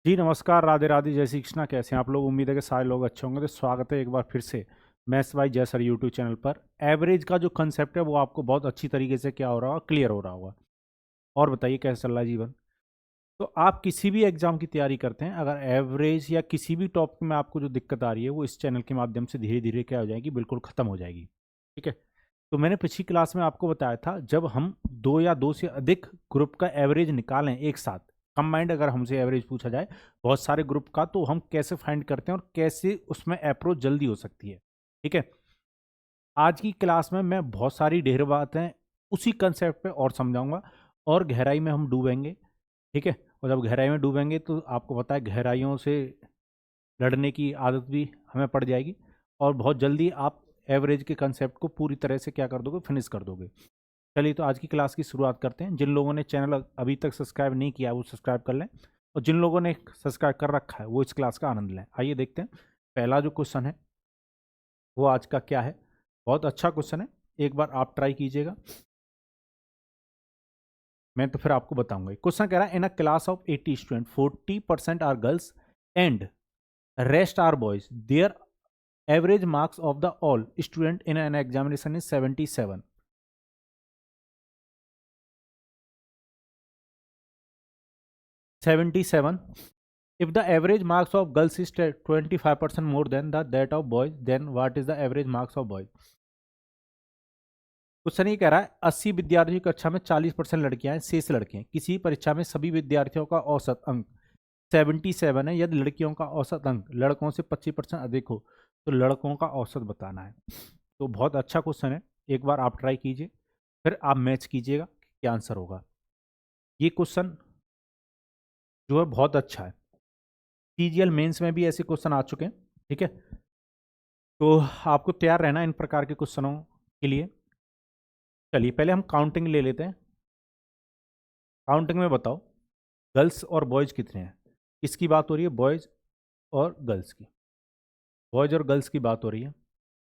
जी नमस्कार, राधे राधे, जय श्री कृष्णा। कैसे हैं आप लोग? उम्मीद है कि सारे लोग अच्छे होंगे। तो स्वागत है एक बार फिर से मैथ्स बाय जय सर यूट्यूब चैनल पर। एवरेज का जो कंसेप्ट है वो आपको बहुत अच्छी तरीके से क्या हो रहा होगा, क्लियर हो रहा होगा। और बताइए कैसा चल रहा है जीवन। तो आप किसी भी एग्जाम की तैयारी करते हैं, अगर एवरेज या किसी भी टॉपिक में आपको जो दिक्कत आ रही है वो इस चैनल के माध्यम से धीरे धीरे क्या हो जाएगी, बिल्कुल खत्म हो जाएगी। ठीक है। तो मैंने पिछली क्लास में आपको बताया था, जब हम दो या दो से अधिक ग्रुप का एवरेज निकालें एक साथ, कंबाइंड अगर हमसे एवरेज पूछा जाए बहुत सारे ग्रुप का, तो हम कैसे फाइंड करते हैं और कैसे उसमें अप्रोच जल्दी हो सकती है। ठीक है। आज की क्लास में मैं बहुत सारी ढेर बातें उसी कंसेप्ट पे और समझाऊंगा और गहराई में हम डूबेंगे। ठीक है। और जब गहराई में डूबेंगे तो आपको पता है गहराइयों से लड़ने की आदत भी हमें पड़ जाएगी और बहुत जल्दी आप एवरेज के कंसेप्ट को पूरी तरह से क्या कर दोगे, फिनिश कर दोगे। चलिए तो आज की क्लास की शुरुआत करते हैं। जिन लोगों ने चैनल अभी तक सब्सक्राइब नहीं किया वो सब्सक्राइब कर लें, और जिन लोगों ने सब्सक्राइब कर रखा है वो इस क्लास का आनंद लें। आइए देखते हैं पहला जो क्वेश्चन है वो आज का क्या है। बहुत अच्छा क्वेश्चन है, एक बार आप ट्राई कीजिएगा, मैं तो फिर आपको बताऊंगा। क्वेश्चन कह रहा है, in a class of 80 student 40% are girls and rest are boys, there average marks of the all student in an examination is 77। 77. If the average marks of girls is 25% more than that of boys, then what is the average marks of boys? Question ये कह रहा है 80 विद्यार्थियों की कक्षा में 40% लड़कियां हैं, शेष लड़के हैं। किसी परीक्षा में सभी विद्यार्थियों का औसत अंक 77 है। यदि लड़कियों का औसत अंक लड़कों से 25% अधिक हो तो लड़कों का औसत बताना है। तो बहुत अच्छा क्वेश्चन है, एक बार आप ट्राई कीजिए, फिर आप मैच कीजिएगा क्या आंसर होगा। ये क्वेश्चन जो है बहुत अच्छा है, सीजीएल मेंस में भी ऐसे क्वेश्चन आ चुके हैं। ठीक है। तो आपको तैयार रहना इन प्रकार के क्वेश्चनों के लिए। चलिए पहले हम काउंटिंग ले लेते हैं। काउंटिंग में बताओ गर्ल्स और बॉयज कितने हैं। किसकी बात हो रही है? बॉयज और गर्ल्स की। बॉयज और गर्ल्स की बात हो रही है।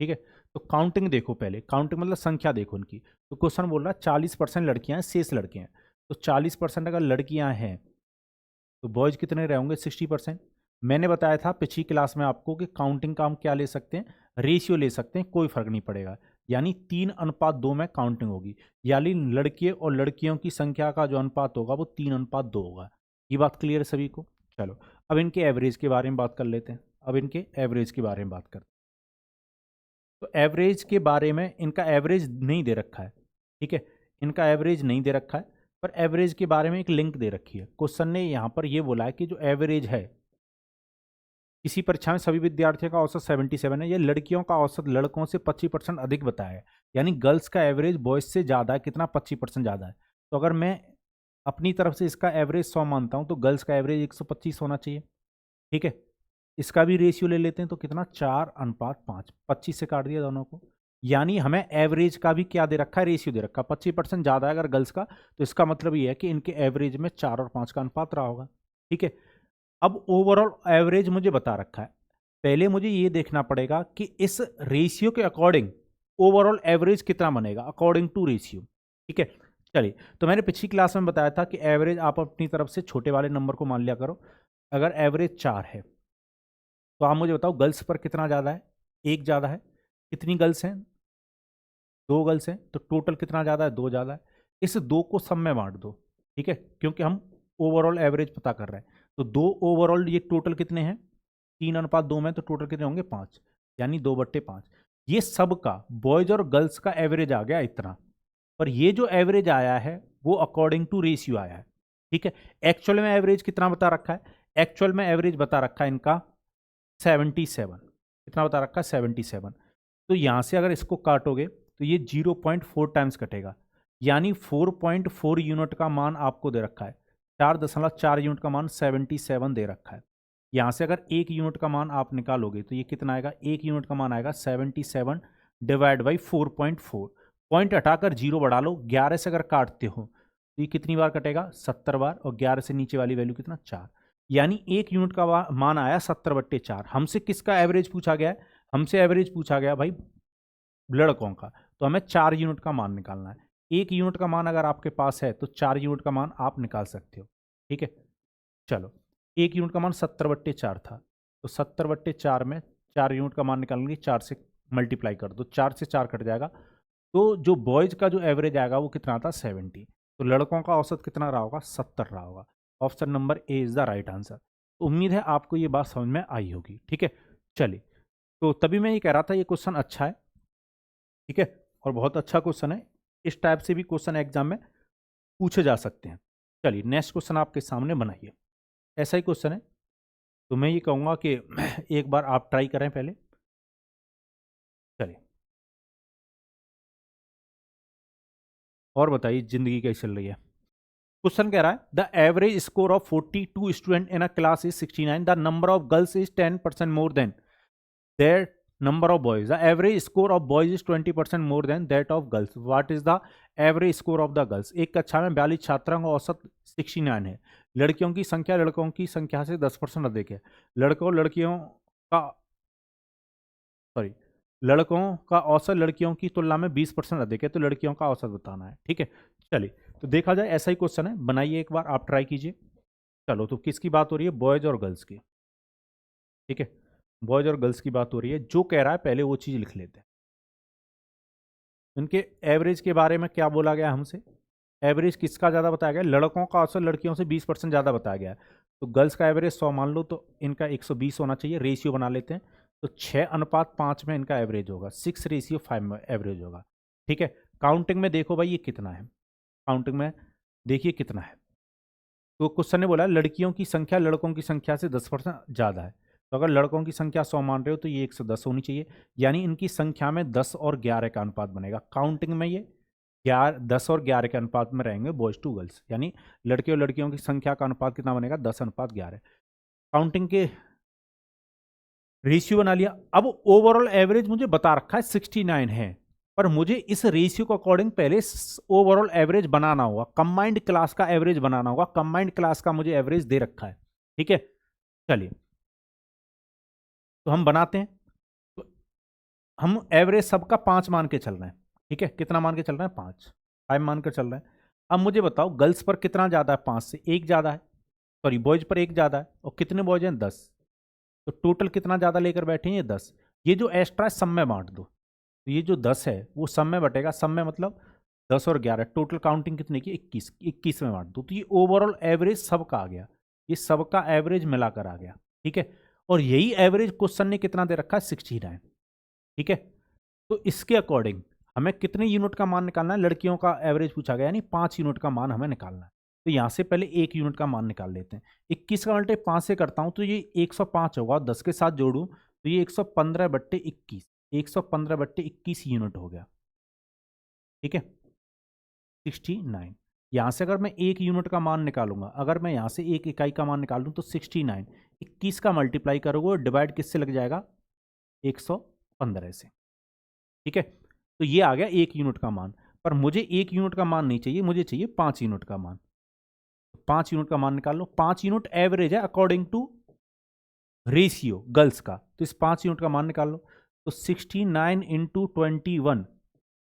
ठीक है। तो काउंटिंग देखो, पहले काउंटिंग मतलब संख्या देखो उनकी। तो क्वेश्चन बोल रहा है 40% लड़कियां हैं, शेष लड़के हैं। तो 40% अगर लड़कियां हैं तो बॉयज कितने रहे होंगे? 60%। मैंने बताया था पिछली क्लास में आपको कि काउंटिंग का हम क्या ले सकते हैं, रेशियो ले सकते हैं, कोई फर्क नहीं पड़ेगा। यानी 3:2 में काउंटिंग होगी, यानी लड़के और लड़कियों की संख्या का जो अनुपात होगा वो 3:2 होगा। ये बात क्लियर है सभी को? चलो अब इनके एवरेज के बारे में बात कर लेते हैं। अब इनके एवरेज के बारे में बात करते हैं। तो एवरेज के बारे में, इनका एवरेज नहीं दे रखा है। ठीक है। इनका एवरेज नहीं दे रखा है, पर एवरेज के बारे में एक लिंक दे रखी है। क्वेश्चन ने यहाँ पर यह बोला है कि जो एवरेज है किसी परीक्षा में सभी विद्यार्थियों का औसत 77 है, ये लड़कियों का औसत लड़कों से 25% अधिक बताया है। यानी गर्ल्स का एवरेज बॉयज से ज़्यादा है, कितना? 25% ज़्यादा है। तो अगर मैं अपनी तरफ से इसका एवरेज 100 मानता हूँ तो गर्ल्स का एवरेज 125 होना चाहिए। ठीक है। इसका भी रेशियो ले लेते हैं तो कितना? 4:5, 25 से काट दिया दोनों को। यानी हमें एवरेज का भी क्या दे रखा है? रेशियो दे रखा है। 25% ज़्यादा है अगर गर्ल्स का, तो इसका मतलब ये है कि इनके एवरेज में 4 और 5 का अनुपात रहा होगा। ठीक है। अब ओवरऑल एवरेज मुझे बता रखा है, पहले मुझे ये देखना पड़ेगा कि इस रेशियो के अकॉर्डिंग ओवरऑल एवरेज कितना बनेगा अकॉर्डिंग टू रेशियो। ठीक है। चलिए, तो मैंने पिछली क्लास में बताया था कि एवरेज आप अपनी तरफ से छोटे वाले नंबर को मान लिया करो। अगर एवरेज 4 है तो आप मुझे बताओ गर्ल्स पर कितना ज़्यादा है? एक ज़्यादा है। कितनी गर्ल्स हैं? 2 गर्ल्स हैं, तो टोटल कितना ज़्यादा है? 2 ज़्यादा है। इस 2 को सब में बांट दो। ठीक है, क्योंकि हम ओवरऑल एवरेज पता कर रहे हैं। तो 2 ओवरऑल, ये टोटल कितने हैं? 3:2 में, तो टोटल कितने होंगे? 5। यानी 2/5। ये सब का बॉयज और गर्ल्स का एवरेज आ गया इतना। पर ये जो एवरेज आया है वो अकॉर्डिंग टू रेशियो आया है। ठीक है। एक्चुअल में एवरेज कितना बता रखा है? एक्चुअल में एवरेज बता रखा है इनका 77। कितना बता रखा है? 77। तो यहां से अगर इसको काटोगे तो ये 0.4 टाइम्स कटेगा, यानी 4.4 यूनिट का मान आपको दे रखा है। 4.4 यूनिट का मान 77 दे रखा है। यहां से अगर 1 यूनिट का मान आप निकालोगे तो ये कितना आएगा? 1 यूनिट का मान आएगा 77 डिवाइड बाई 4.4। पॉइंट हटाकर 0 बढ़ा लो। 11 से अगर काटते हो तो ये कितनी बार कटेगा? 70 बार। और 11 से नीचे वाली वैल्यू कितना? 4। यानी 1 यूनिट का मान आया 70/4। हमसे किसका एवरेज पूछा गया है? हमसे एवरेज पूछा गया भाई लड़कों का। तो हमें 4 यूनिट का मान निकालना है। 1 यूनिट का मान अगर आपके पास है तो 4 यूनिट का मान आप निकाल सकते हो। ठीक है। चलो एक यूनिट का मान 70/4 था, तो 70/4 में 4 यूनिट का मान निकालेंगे, 4 से मल्टीप्लाई कर दो, 4 से 4 कट जाएगा, तो जो बॉयज का जो एवरेज आएगा वो कितना था 70। तो लड़कों का औसत कितना रहा होगा 70 रहा होगा। Option number A is the right answer. उम्मीद है आपको ये बात समझ में आई होगी। ठीक है, चलिए, तो तभी मैं ये कह रहा था ये क्वेश्चन अच्छा है, ठीक है, और बहुत अच्छा क्वेश्चन है। इस टाइप से भी क्वेश्चन एग्जाम में पूछे जा सकते हैं। चलिए नेक्स्ट क्वेश्चन आपके सामने बनाइए, ऐसा ही क्वेश्चन है, तो मैं ये कहूँगा कि एक बार आप ट्राई करें पहले। चलिए, और बताइए जिंदगी कैसी चल रही है। क्वेश्चन कह रहा है the average score of 42 student in a class is 69, the number of girls is 10% more than their number of boys. The average score of boys is 20% more than that of girls. What is the average score of the girls? एक कक्षा में 42 छात्रों का औसत 69 है। लड़कियों की संख्या लड़कों की संख्या से 10% अधिक है। लड़कों का औसत लड़कियों की तुलना में 20% अधिक है, तो लड़कियों का औसत बताना है। ठीक है, चलिए, तो देखा जाए ऐसा ही क्वेश्चन है, बनाइए एक बार, आप ट्राई कीजिए। चलो, तो किसकी बात हो रही है, बॉयज और गर्ल्स की। ठीक है, बॉयज और गर्ल्स की बात हो रही है। जो कह रहा है पहले वो चीज लिख लेते हैं। इनके एवरेज के बारे में क्या बोला गया हमसे, एवरेज किसका ज़्यादा बताया गया, लड़कों का औसत लड़कियों से 20% ज़्यादा बताया गया है। तो गर्ल्स का एवरेज 100 मान लो, तो इनका 120 होना चाहिए। रेशियो बना लेते हैं, तो 6:5 में इनका एवरेज होगा, 6:5 में एवरेज होगा। ठीक है, काउंटिंग में देखो भाई ये कितना है, काउंटिंग में देखिए कितना है। तो क्वेश्चन ने बोला लड़कियों की संख्या लड़कों की संख्या से 10% ज़्यादा है। तो अगर लड़कों की संख्या 100 मान रहे हो तो ये 110 होनी चाहिए, यानी इनकी संख्या में 10 और 11 का अनुपात बनेगा। काउंटिंग में ये 10 और 11 के अनुपात में रहेंगे बॉयज टू गर्ल्स, यानी लड़के और लड़कियों की संख्या का अनुपात कितना बनेगा 10:11। काउंटिंग के रेशियो बना लिया। अब ओवरऑल एवरेज मुझे बता रखा है 69 है, पर मुझे इस रेशियो के अकॉर्डिंग पहले ओवरऑल एवरेज बनाना होगा, कंबाइंड क्लास का एवरेज बनाना होगा। कंबाइंड क्लास का मुझे एवरेज दे रखा है। ठीक है, चलिए, तो हम बनाते हैं। तो हम एवरेज सबका 5 मान के चल रहे हैं। ठीक है, कितना मान के चल रहे हैं 5 मान कर चल रहे हैं। अब मुझे बताओ गर्ल्स पर कितना ज़्यादा है, 5 से 1 ज़्यादा है, सॉरी बॉयज पर 1 ज़्यादा है, और कितने बॉयज हैं 10, तो टोटल कितना ज़्यादा लेकर बैठे हैं ये 10। ये जो एक्स्ट्रा है सब में बांट दो, तो ये जो 10 है वो सब में बटेगा, सब में मतलब 10 और 11, टोटल काउंटिंग कितने की 21 में बांट दो, तो ये ओवरऑल एवरेज सबका आ गया, ये सबका एवरेज मिलाकर आ गया। ठीक है, और यही एवरेज क्वेश्चन ने कितना दे रखा है 69। ठीक है, तो इसके अकॉर्डिंग हमें कितने यूनिट का मान निकालना है, लड़कियों का एवरेज पूछा गया, यानी 5 यूनिट का मान हमें निकालना है। तो यहाँ से पहले 1 यूनिट का मान निकाल लेते हैं। 21 का मल्टे 5 से करता हूँ तो ये 105 होगा, 10 के साथ जोड़ूँ तो ये 115/21, 115/21 यूनिट हो गया। ठीक है, 69। यहाँ से अगर मैं 1 यूनिट का मान निकालूंगा, अगर मैं यहाँ से 1 इकाई का मान निकालूँ तो 69, 21 का मल्टीप्लाई करोगे डिवाइड किससे लग जाएगा 115 से। ठीक है, तो ये आ गया 1 यूनिट का मान, पर मुझे 1 यूनिट का मान नहीं चाहिए, मुझे चाहिए 5 यूनिट का मान। 5 यूनिट का मान निकाल लो, 5 यूनिट एवरेज है अकॉर्डिंग टू रेशियो गर्ल्स का, तो इस 5 यूनिट का मान निकाल लो। तो 69 इंटू 21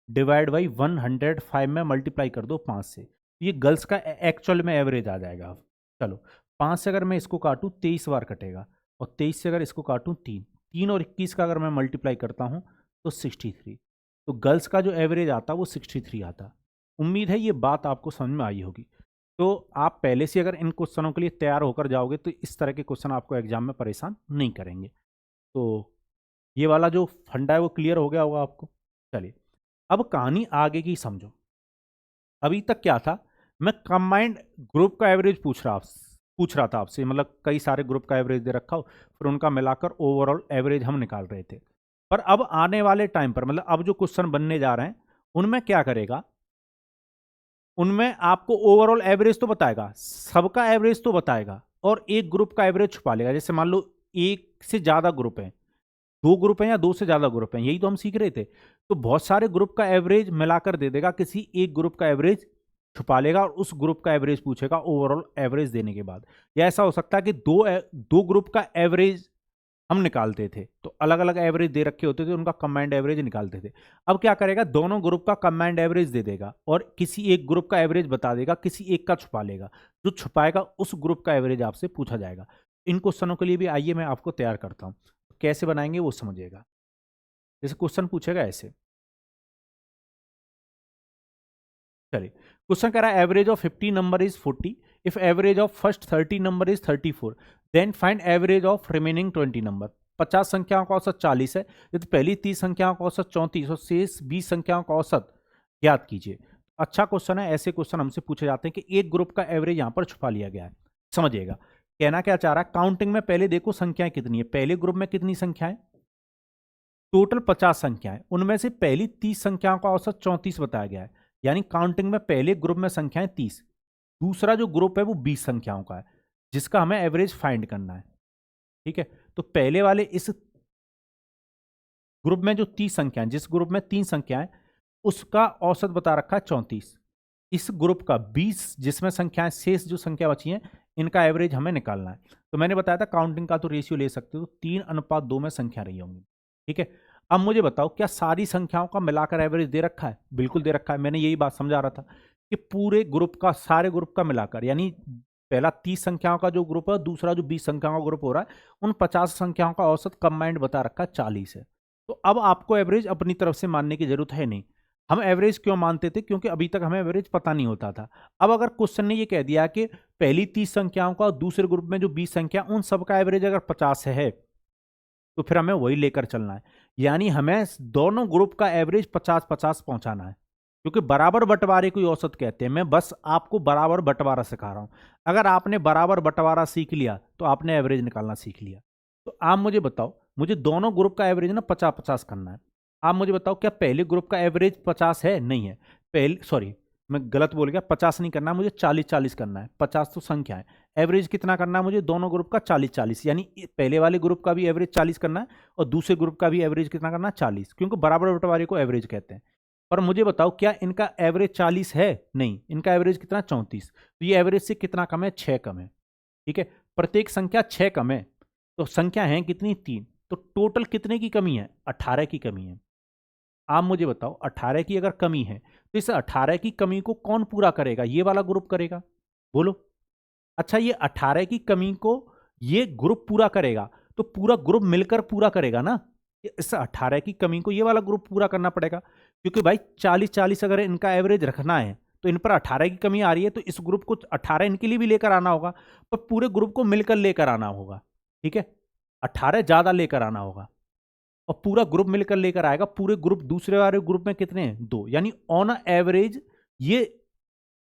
डिवाइड बाई 105 में मल्टीप्लाई कर दो 5 से, तो ये गर्ल्स का एक्चुअल में एवरेज आ जाएगा। चलो, 5 से अगर मैं इसको काटूँ 23 बार कटेगा, और 23 से अगर इसको काटूँ 3 और 21 का अगर मैं मल्टीप्लाई करता हूँ तो 63, तो गर्ल्स का जो एवरेज आता वो 63 आता। उम्मीद है ये बात आपको समझ में आई होगी। तो आप पहले से अगर इन क्वेश्चनों के लिए तैयार होकर जाओगे तो इस तरह के क्वेश्चन आपको एग्जाम में परेशान नहीं करेंगे। तो ये वाला जो फंडा है वो क्लियर हो गया होगा आपको। चलिए, अब कहानी आगे की समझो। अभी तक क्या था, मैं कंबाइंड ग्रुप का एवरेज पूछ रहा था आपसे, मतलब कई सारे ग्रुप का एवरेज दे रखा हो, फिर उनका मिलाकर ओवरऑल एवरेज हम निकाल रहे थे। पर अब आने वाले टाइम पर, मतलब अब जो क्वेश्चन बनने जा रहे हैं उनमें क्या करेगा, उनमें आपको ओवरऑल एवरेज तो बताएगा, सबका एवरेज तो बताएगा, और एक ग्रुप का एवरेज छुपा लेगा। जैसे मान लो एक से ज्यादा ग्रुप है, 2 ग्रुप हैं या 2 से ज्यादा ग्रुप हैं, यही तो हम सीख रहे थे, तो बहुत सारे ग्रुप का एवरेज मिलाकर दे देगा, किसी एक ग्रुप का एवरेज छुपा लेगा और उस ग्रुप का एवरेज पूछेगा ओवरऑल एवरेज देने के बाद। या ऐसा हो सकता है कि दो ग्रुप का एवरेज हम निकालते थे, तो अलग अलग एवरेज दे रखे होते थे, उनका कंबाइंड एवरेज निकालते थे। अब क्या करेगा, दोनों ग्रुप का कंबाइंड एवरेज दे देगा और किसी एक ग्रुप का एवरेज बता देगा, किसी एक का छुपा लेगा। जो छुपाएगा उस ग्रुप का एवरेज आपसे पूछा जाएगा। इन क्वेश्चनों के लिए भी आइए मैं आपको तैयार करता हूँ, कैसे बनाएंगे वो समझिएगा। जैसे क्वेश्चन पूछेगा ऐसे, चलिए क्वेश्चन कह रहा है average of 50 number is 40 if average of first 30 number is 34 then find average of remaining 20 number. 50 संख्याओं का औसत 40 है, यदि पहली 30 संख्याओं का औसत 34 और शेष 20 संख्याओं का औसत ज्ञात कीजिए। अच्छा क्वेश्चन है, ऐसे क्वेश्चन हमसे पूछे जाते हैं कि एक ग्रुप का एवरेज यहां पर छुपा लिया गया है। समझिएगा कहना क्या चाह रहा है, काउंटिंग में पहले देखो संख्याएं कितनी है, पहले ग्रुप में कितनी संख्याएं, टोटल 50 संख्याएं, उनमें से पहली 30 संख्याओं का औसत 34 बताया गया है, यानी काउंटिंग में पहले ग्रुप में संख्याएं 30, दूसरा जो ग्रुप है वो 20 संख्याओं का है, जिसका हमें एवरेज फाइंड करना है। ठीक है, तो पहले वाले इस ग्रुप में जो 30 संख्याएं, जिस ग्रुप में 3 संख्याएं, उसका औसत बता रखा है 34। इस ग्रुप का 20 जिसमें संख्याएं शेष जो संख्या बची हैं, इनका एवरेज हमें निकालना है। तो मैंने बताया था काउंटिंग का तो रेशियो ले सकते हो, 3:2 में संख्या रही होंगी। ठीक है, अब मुझे बताओ क्या सारी संख्याओं का मिलाकर एवरेज दे रखा है? बिल्कुल दे रखा है। मैंने यही बात समझा रहा था कि पूरे ग्रुप का, सारे ग्रुप का मिलाकर, यानी पहला 30 संख्याओं का जो ग्रुप है, दूसरा जो 20 संख्याओं का ग्रुप हो रहा है, उन 50 संख्याओं का औसत कंबाइंड बता रखा है 40 है। तो अब आपको एवरेज अपनी तरफ से मानने की जरूरत है नहीं। हम एवरेज क्यों मानते थे? क्योंकि अभी तक हमें एवरेज पता नहीं होता था। अब अगर क्वेश्चन ने ये कह दिया कि पहली 30 संख्याओं का और दूसरे ग्रुप में जो 20 संख्या, उन सबका एवरेज अगर 50 है, तो फिर हमें वही लेकर चलना है। यानी हमें दोनों ग्रुप का एवरेज 50-50 पहुंचाना है, क्योंकि बराबर बंटवारे को औसत कहते हैं। मैं बस आपको बराबर बंटवारा सिखा रहा हूं। अगर आपने बराबर बंटवारा सीख लिया तो आपने एवरेज निकालना सीख लिया। तो आप मुझे बताओ, मुझे दोनों ग्रुप का एवरेज ना 50-50 करना है। आप मुझे बताओ क्या पहले ग्रुप का एवरेज 50 है? नहीं है। पहले, सॉरी मैं गलत बोल गया, 50 नहीं करना, मुझे 40-40 करना है। 50 तो संख्या है, एवरेज कितना करना है मुझे? दोनों ग्रुप का 40-40, यानी पहले वाले ग्रुप का भी एवरेज 40 करना है और दूसरे ग्रुप का भी एवरेज कितना करना है? 40, क्योंकि बराबर बंटवारे को एवरेज कहते हैं। पर मुझे बताओ क्या इनका एवरेज 40 है? नहीं, इनका एवरेज कितना? 34। तो ये एवरेज से कितना कम है? 6 कम है। ठीक है, प्रत्येक संख्या 6 कम है, तो संख्या है कितनी? 3। तो टोटल कितने की कमी है? 18 की कमी है। आप मुझे बताओ 18 की अगर कमी है, तो इस 18 की कमी को कौन पूरा करेगा? ये वाला ग्रुप करेगा, बोलो। अच्छा, ये 18 की कमी को ये ग्रुप पूरा करेगा, तो पूरा ग्रुप मिलकर पूरा करेगा ना। इस 18 की कमी को ये वाला ग्रुप पूरा करना पड़ेगा, क्योंकि भाई 40-40 अगर इनका एवरेज रखना है, तो इन पर 18 की कमी आ रही है, तो इस ग्रुप को 18 इनके लिए भी लेकर आना होगा, पर पूरे ग्रुप को मिलकर लेकर आना होगा। ठीक है, 18 ज्यादा लेकर आना होगा और पूरा ग्रुप मिलकर लेकर आएगा। पूरे ग्रुप, दूसरे वाले ग्रुप में कितने हैं? 2, यानी ऑन एवरेज ये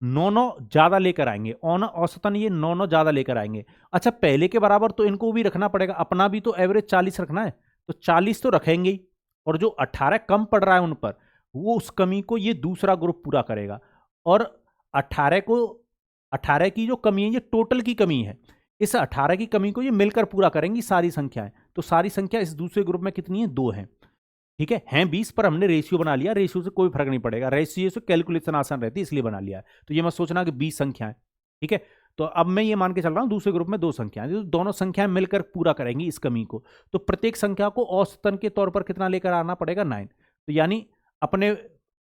9-9 ज्यादा लेकर आएंगे, ऑन औसतन ये 9-9 ज्यादा लेकर आएंगे। अच्छा, पहले के बराबर तो इनको भी रखना पड़ेगा, अपना भी तो एवरेज 40 रखना है, तो 40 तो रखेंगे ही, और जो 18 कम पड़ रहा है उन पर, वो उस कमी को ये दूसरा ग्रुप पूरा करेगा। और 18 को, 18 की जो कमी है ये टोटल की कमी है, इस 18 की कमी को ये मिलकर पूरा करेंगी सारी संख्याएं। तो सारी संख्या इस दूसरे ग्रुप में कितनी है? 2 है। ठीक है, हैं 20, पर हमने रेशियो बना लिया, रेशियो से कोई फर्क नहीं पड़ेगा, रेशियो से कैलकुलेशन आसान रहती है, इसलिए बना लिया है। तो ये मत सोचना कि 20 संख्याएं। ठीक है, तो अब मैं ये मान के चल रहा हूं दूसरे ग्रुप में 2 संख्याएं, तो दोनों संख्याएं मिलकर पूरा करेंगी इस कमी को। तो प्रत्येक संख्या को औसतन के तौर पर कितना लेकर आना पड़ेगा? 9। तो यानी अपने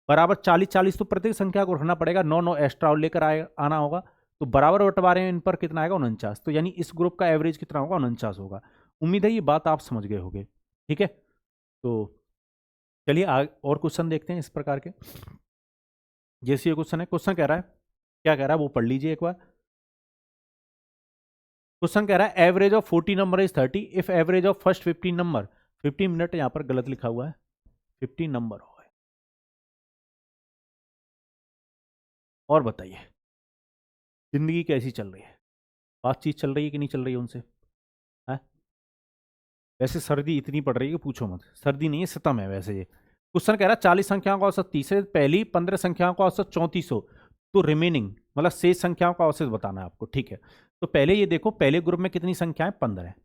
बराबर 40-40 तो प्रत्येक संख्या को रखना पड़ेगा, 9-9 एक्स्ट्रा और लेकर आना होगा। तो बराबर बंटवारे इन पर कितना आएगा? 49। तो यानी इस ग्रुप का एवरेज कितना होगा? 49 होगा। उम्मीद है ये बात आप समझ गए होंगे। ठीक है, तो चलिए और क्वेश्चन देखते हैं इस प्रकार के। जैसे ये क्वेश्चन है, क्वेश्चन कह रहा है, क्या कह रहा है वो पढ़ लीजिए एक बार। क्वेश्चन कह रहा है average of 40 number is 30 if average of first 15 number, 15 minute यहां पर गलत लिखा हुआ है, 15 नंबर हो गए। और बताइए जिंदगी कैसी चल रही है? बातचीत चल रही है कि नहीं चल रही है उनसे? है वैसे सर्दी इतनी पड़ रही है कि पूछो मत, सर्दी नहीं है सितम है वैसे। ये क्वेश्चन कह रहा है 40 संख्याओं का औसत 30 है, पहली 15 संख्याओं का औसत 34 हो, तो रिमेनिंग मतलब शेष संख्याओं का औसत बताना है आपको। ठीक है, तो पहले ये देखो, पहले ग्रुप में कितनी संख्याएं? 15 है।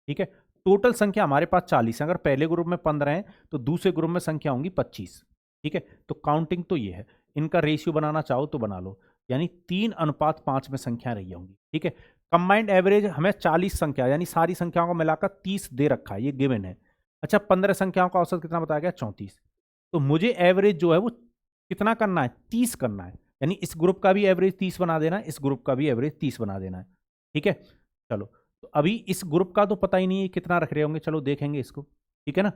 ठीक है, टोटल संख्या हमारे पास 40 है, अगर पहले ग्रुप में 15 है तो दूसरे ग्रुप में संख्या होंगी 25। ठीक है, तो काउंटिंग तो ये है, इनका रेशियो बनाना चाहो तो बना लो, यानी 3:5 में संख्या रही होंगी। ठीक है, कंबाइंड एवरेज हमें 40 संख्या यानी सारी संख्याओं को मिलाकर 30 दे रखा है, ये गिवन है। अच्छा 15 संख्याओं का औसत कितना बताया गया, 34। तो मुझे एवरेज जो है वो कितना करना है, 30 करना है। यानी इस ग्रुप का भी एवरेज 30 बना देना है, इस ग्रुप का भी एवरेज 30 बना देना है। ठीक है, चलो तो अभी इस ग्रुप का तो पता ही नहीं है कितना रख रहे होंगे, चलो देखेंगे इसको। ठीक है ना,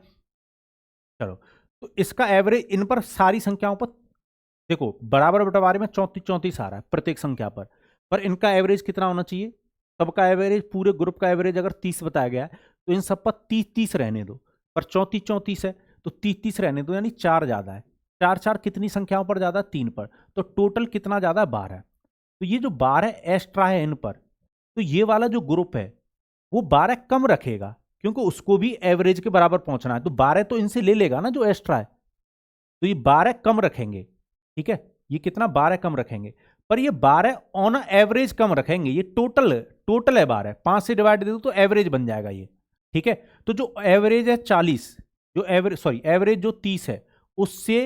चलो तो इसका एवरेज इन पर सारी संख्याओं पर देखो बराबर बंटवारे में 34 34 आ रहा है प्रत्येक संख्या पर इनका एवरेज कितना होना चाहिए, सबका एवरेज पूरे ग्रुप का एवरेज अगर 30 बताया गया है तो इन सब पर 30 30 रहने दो, पर 34 34 है तो 30 30 रहने दो, यानी 4 ज्यादा है। 4 4 कितनी संख्याओं पर ज्यादा, 3 पर, तो टोटल कितना ज्यादा है, 12। तो ये जो 12 एक्स्ट्रा है इन पर, तो ये वाला जो ग्रुप है वो 12 कम रखेगा क्योंकि उसको भी एवरेज के बराबर पहुंचना है, तो 12 तो इनसे ले लेगा ना जो एक्स्ट्रा है, तो ये 12 कम रखेंगे। ठीक है, ये कितना 12 कम रखेंगे, पर ये 12 ऑन एवरेज कम रखेंगे, ये टोटल टोटल है 12, 5 से डिवाइड दे दो तो एवरेज बन जाएगा ये। ठीक है, तो जो एवरेज है 40, जो एवरेज जो 30 है उससे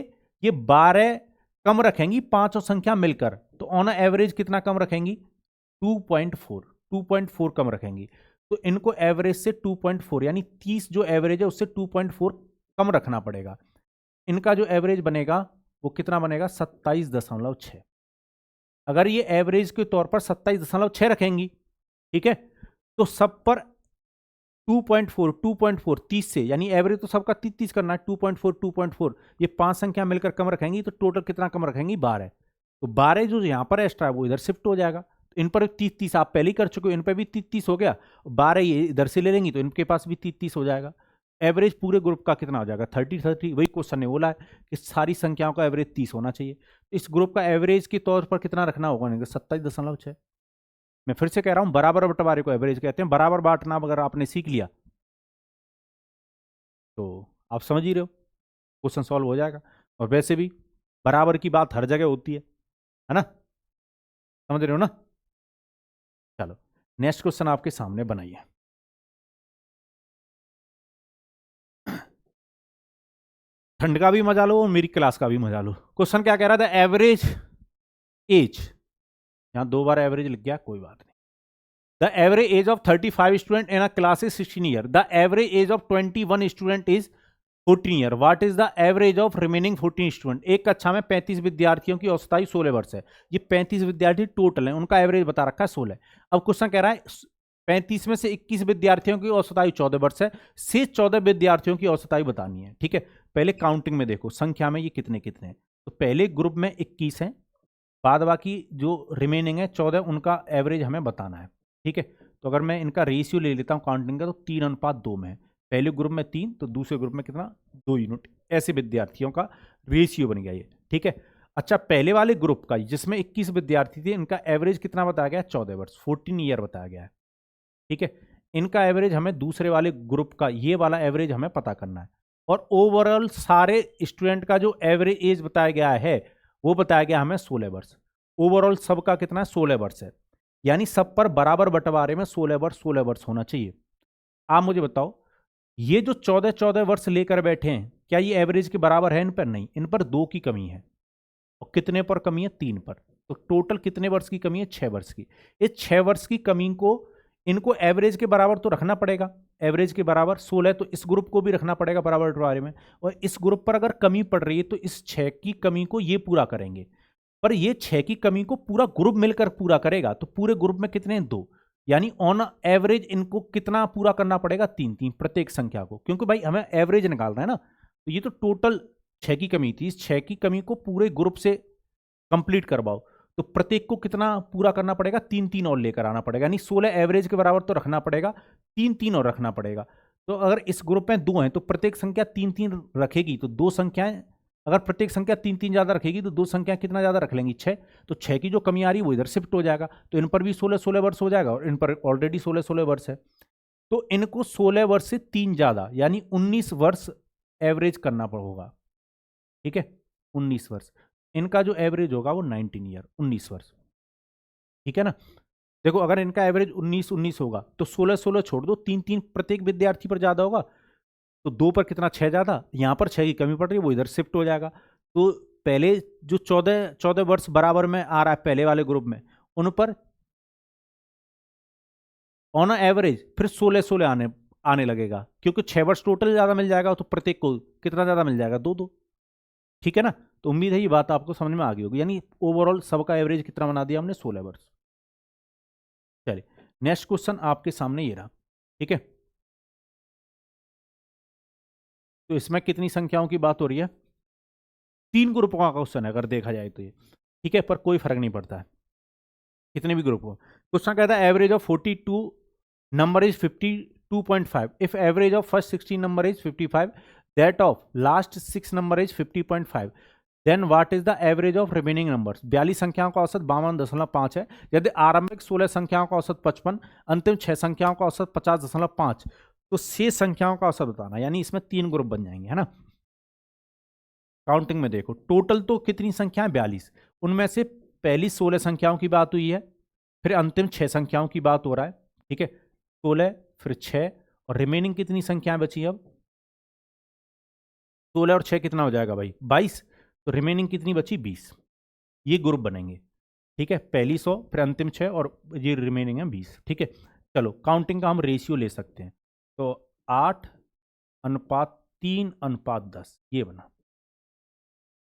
ये 12 कम रखेंगी, 5 और संख्या मिलकर, तो ऑन एवरेज कितना कम रखेंगी, 2.4 कम रखेंगी। तो इनको एवरेज से 2.4 यानी 30 जो एवरेज है उससे 2.4 कम रखना पड़ेगा। इनका जो एवरेज बनेगा वो कितना बनेगा, 27.6। अगर ये एवरेज के तौर पर 27.6 रखेंगी, ठीक है, तो सब पर 2.4 30 से, यानी एवरेज तो सबका 30 करना है, 2.4 ये 5 संख्या मिलकर कम रखेंगी, तो टोटल कितना कम रखेंगी, 12। तो 12 जो यहां पर एक्स्ट्रा है वो इधर शिफ्ट हो जाएगा, तो इन पर 30 आप पहले ही कर चुके हो, इन पर भी 30 हो गया, 12 ये इधर से ले लेंगी तो इनके पास भी 30 हो जाएगा। एवरेज पूरे ग्रुप का कितना हो जाएगा, 30 वही क्वेश्चन ने बोला है कि सारी संख्याओं का एवरेज 30 होना चाहिए। इस ग्रुप का एवरेज के तौर पर कितना रखना होगा, 27.6। मैं फिर से कह रहा हूं बराबर बंटवारे को एवरेज कहते हैं, बराबर बांटना अगर आपने सीख लिया तो आप समझ ही रहे हो, क्वेश्चन सॉल्व हो जाएगा। और वैसे भी बराबर की बात हर जगह होती है ना, समझ रहे हो ना। चलो नेक्स्ट क्वेश्चन आपके सामने बनाइए। ठंड का भी मजा लो और मेरी क्लास का भी मजा लो। क्वेश्चन क्या कह रहा था, एवरेज एज, यहां 2 बार एवरेज लिख गया, कोई बात नहीं। The average age of 35 student in a class is 16 year, the average age of 21 student is 14 year, what is the average of remaining 14 student. एक कक्षा में 35 विद्यार्थियों की औसत आयु 16 वर्ष है, ये 35 विद्यार्थी टोटल है, उनका एवरेज बता रखा है 16। अब क्वेश्चन कह रहा है 35 में से 21 विद्यार्थियों की औसत आयु 14 वर्ष है, से 14 विद्यार्थियों की औसत आयु बतानी है। ठीक है, पहले काउंटिंग में देखो संख्या में ये कितने कितने हैं, तो पहले ग्रुप में 21 है, बाद बाकी जो रिमेनिंग है 14, उनका एवरेज हमें बताना है। ठीक है, तो अगर मैं इनका रेशियो ले लेता हूं काउंटिंग का, तो 3:2 में है, पहले ग्रुप में 3 तो दूसरे ग्रुप में कितना, 2 यूनिट, ऐसे विद्यार्थियों का रेशियो बन गया ये। ठीक है, अच्छा पहले वाले ग्रुप का जिसमें 21 विद्यार्थी थे, इनका एवरेज कितना बताया गया, 14 वर्ष, 14 ईयर बताया गया है। ठीक है, इनका एवरेज हमें दूसरे वाले ग्रुप का, ये वाला एवरेज हमें पता करना है। और ओवरऑल सारे स्टूडेंट का जो एवरेज एज बताया गया है वो बताया गया हमें 16 वर्ष। ओवरऑल सबका कितना है, 16 वर्ष है, यानी सब पर बराबर बंटवारे में 16 वर्ष होना चाहिए। आप मुझे बताओ ये जो 14 वर्ष लेकर बैठे हैं, क्या ये एवरेज के बराबर है इन पर, नहीं, इन पर 2 की कमी है, और कितने पर कमी है, 3 पर, तो टोटल कितने वर्ष की कमी है, 6 वर्ष की। इस 6 वर्ष की कमी को इनको एवरेज के बराबर तो रखना पड़ेगा, एवरेज के बराबर 16, तो इस ग्रुप को भी रखना पड़ेगा बराबर बंटवारे में, और इस ग्रुप पर अगर कमी पड़ रही है तो इस 6 की कमी को ये पूरा करेंगे, पर ये 6 की कमी को पूरा ग्रुप मिलकर पूरा करेगा, तो पूरे ग्रुप में कितने हैं, 2, यानी ऑन एवरेज इनको कितना पूरा करना पड़ेगा, 3 प्रत्येक संख्या को, क्योंकि भाई हमें एवरेज निकालना है ना। तो ये तो टोटल 6 की कमी थी, इस 6 की कमी को पूरे ग्रुप से कंप्लीट करवाओ, तो प्रत्येक को कितना पूरा करना पड़ेगा, 3 और लेकर आना पड़ेगा, यानी 16 एवरेज के बराबर तो रखना पड़ेगा, 3 और रखना पड़ेगा। तो अगर इस ग्रुप में 2 हैं तो प्रत्येक संख्या 3 रखेगी, तो 2 संख्याएं, अगर प्रत्येक संख्या 3 ज्यादा रखेगी तो 2 संख्या कितना ज्यादा रख लेंगी, 6, तो 6 की जो कमी आ रही है वो इधर शिफ्ट हो जाएगा, तो इन पर भी 16 वर्ष हो जाएगा, और इन पर ऑलरेडी 16 वर्ष है, तो इनको 16 वर्ष से 3 ज्यादा यानी 19 वर्ष एवरेज करना होगा। ठीक है, 19 वर्ष, इनका जो एवरेज होगा वो 19 ईयर, 19 वर्ष। ठीक है ना, देखो अगर इनका एवरेज 19 होगा तो 16 छोड़ दो, 3 प्रत्येक विद्यार्थी पर ज्यादा होगा, तो 2 पर कितना, 6 ज्यादा, यहां पर 6 की कमी पड़ रही है वो इधर शिफ्ट हो जाएगा। तो पहले जो 14 वर्ष बराबर में आ रहा है पहले वाले ग्रुप में, उन पर ऑन एवरेज फिर 16-16 आने लगेगा, क्योंकि 6 वर्ष टोटल ज़्यादा मिल जाएगा, तो प्रत्येक को कितना ज़्यादा मिल जाएगा, 2-2। ठीक है ना। तो उम्मीद है ये बात आपको समझ में आ गई होगी, यानी ओवरऑल सबका एवरेज कितना बना दिया हमने, 16 वर्ष। चलिए नेक्स्ट क्वेश्चन आपके सामने ये रहा। ठीक है, तो इसमें कितनी संख्याओं की बात हो रही है, 3 ग्रुपों का क्वेश्चन है अगर देखा जाए तो ये। ठीक है, पर कोई फर्क नहीं पड़ता है कितने भी ग्रुप हो। क्वेश्चन कहता है average of 42 number is 52.5 if average of first 16 number is 55, that of last 6 number is 50.5, then what is the average of remaining numbers. 42 संख्याओं का औसत 52.5 है। यदि आरंभिक 16 संख्याओं का औसत 55, अंतिम 6 संख्याओं का औसत 50.5, तो शेष संख्याओं का औसत बताना। यानी इसमें 3 ग्रुप बन जाएंगे, है ना। काउंटिंग में देखो, टोटल तो कितनी संख्या है, 42। उनमें से पहली 16 संख्याओं की बात हुई है, फिर अंतिम 6 संख्याओं की बात हो रहा है। ठीक है, 16 फिर 6 और रिमेनिंग कितनी संख्याएं बची अब, 16 और 6 कितना हो जाएगा भाई, 22। तो रिमेनिंग कितनी बची, 20। ये ग्रुप बनेंगे। ठीक है, पहली 100 फिर अंतिम 6 और ये रिमेनिंग है 20। ठीक है, चलो काउंटिंग का हम रेशियो ले सकते हैं, तो 8:3:10 ये बना।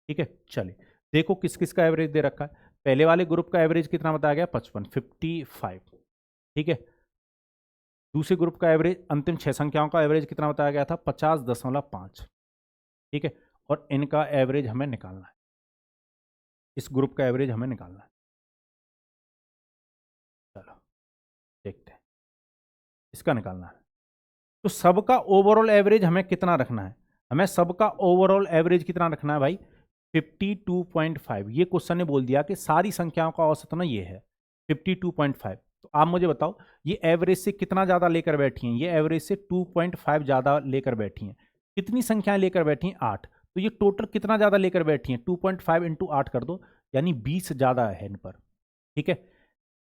ठीक है, चलिए देखो किस किस का एवरेज दे रखा है। पहले वाले ग्रुप का एवरेज कितना बताया गया, 55। ठीक है, दूसरे ग्रुप का एवरेज, अंतिम 6 संख्याओं का एवरेज कितना बताया गया था, 50.5। ठीक है, और इनका एवरेज हमें निकालना है, इस ग्रुप का एवरेज हमें निकालना है। चलो देखते हैं, इसका निकालना है। तो सबका ओवरऑल एवरेज हमें कितना रखना है, हमें सबका ओवरऑल एवरेज कितना रखना है भाई, 52.5। ये क्वेश्चन ने बोल दिया कि सारी संख्याओं का औसत ना ये है 52.5। तो आप मुझे बताओ ये एवरेज से कितना ज़्यादा लेकर बैठी हैं, ये एवरेज से 2.5 ज़्यादा लेकर बैठी हैं। कितनी संख्याएं लेकर बैठी हैं, 8। तो ये टोटल कितना ज़्यादा लेकर बैठी हैं, 2.5 इंटू 8 कर दो, यानी 20 ज़्यादा है इन पर। ठीक है,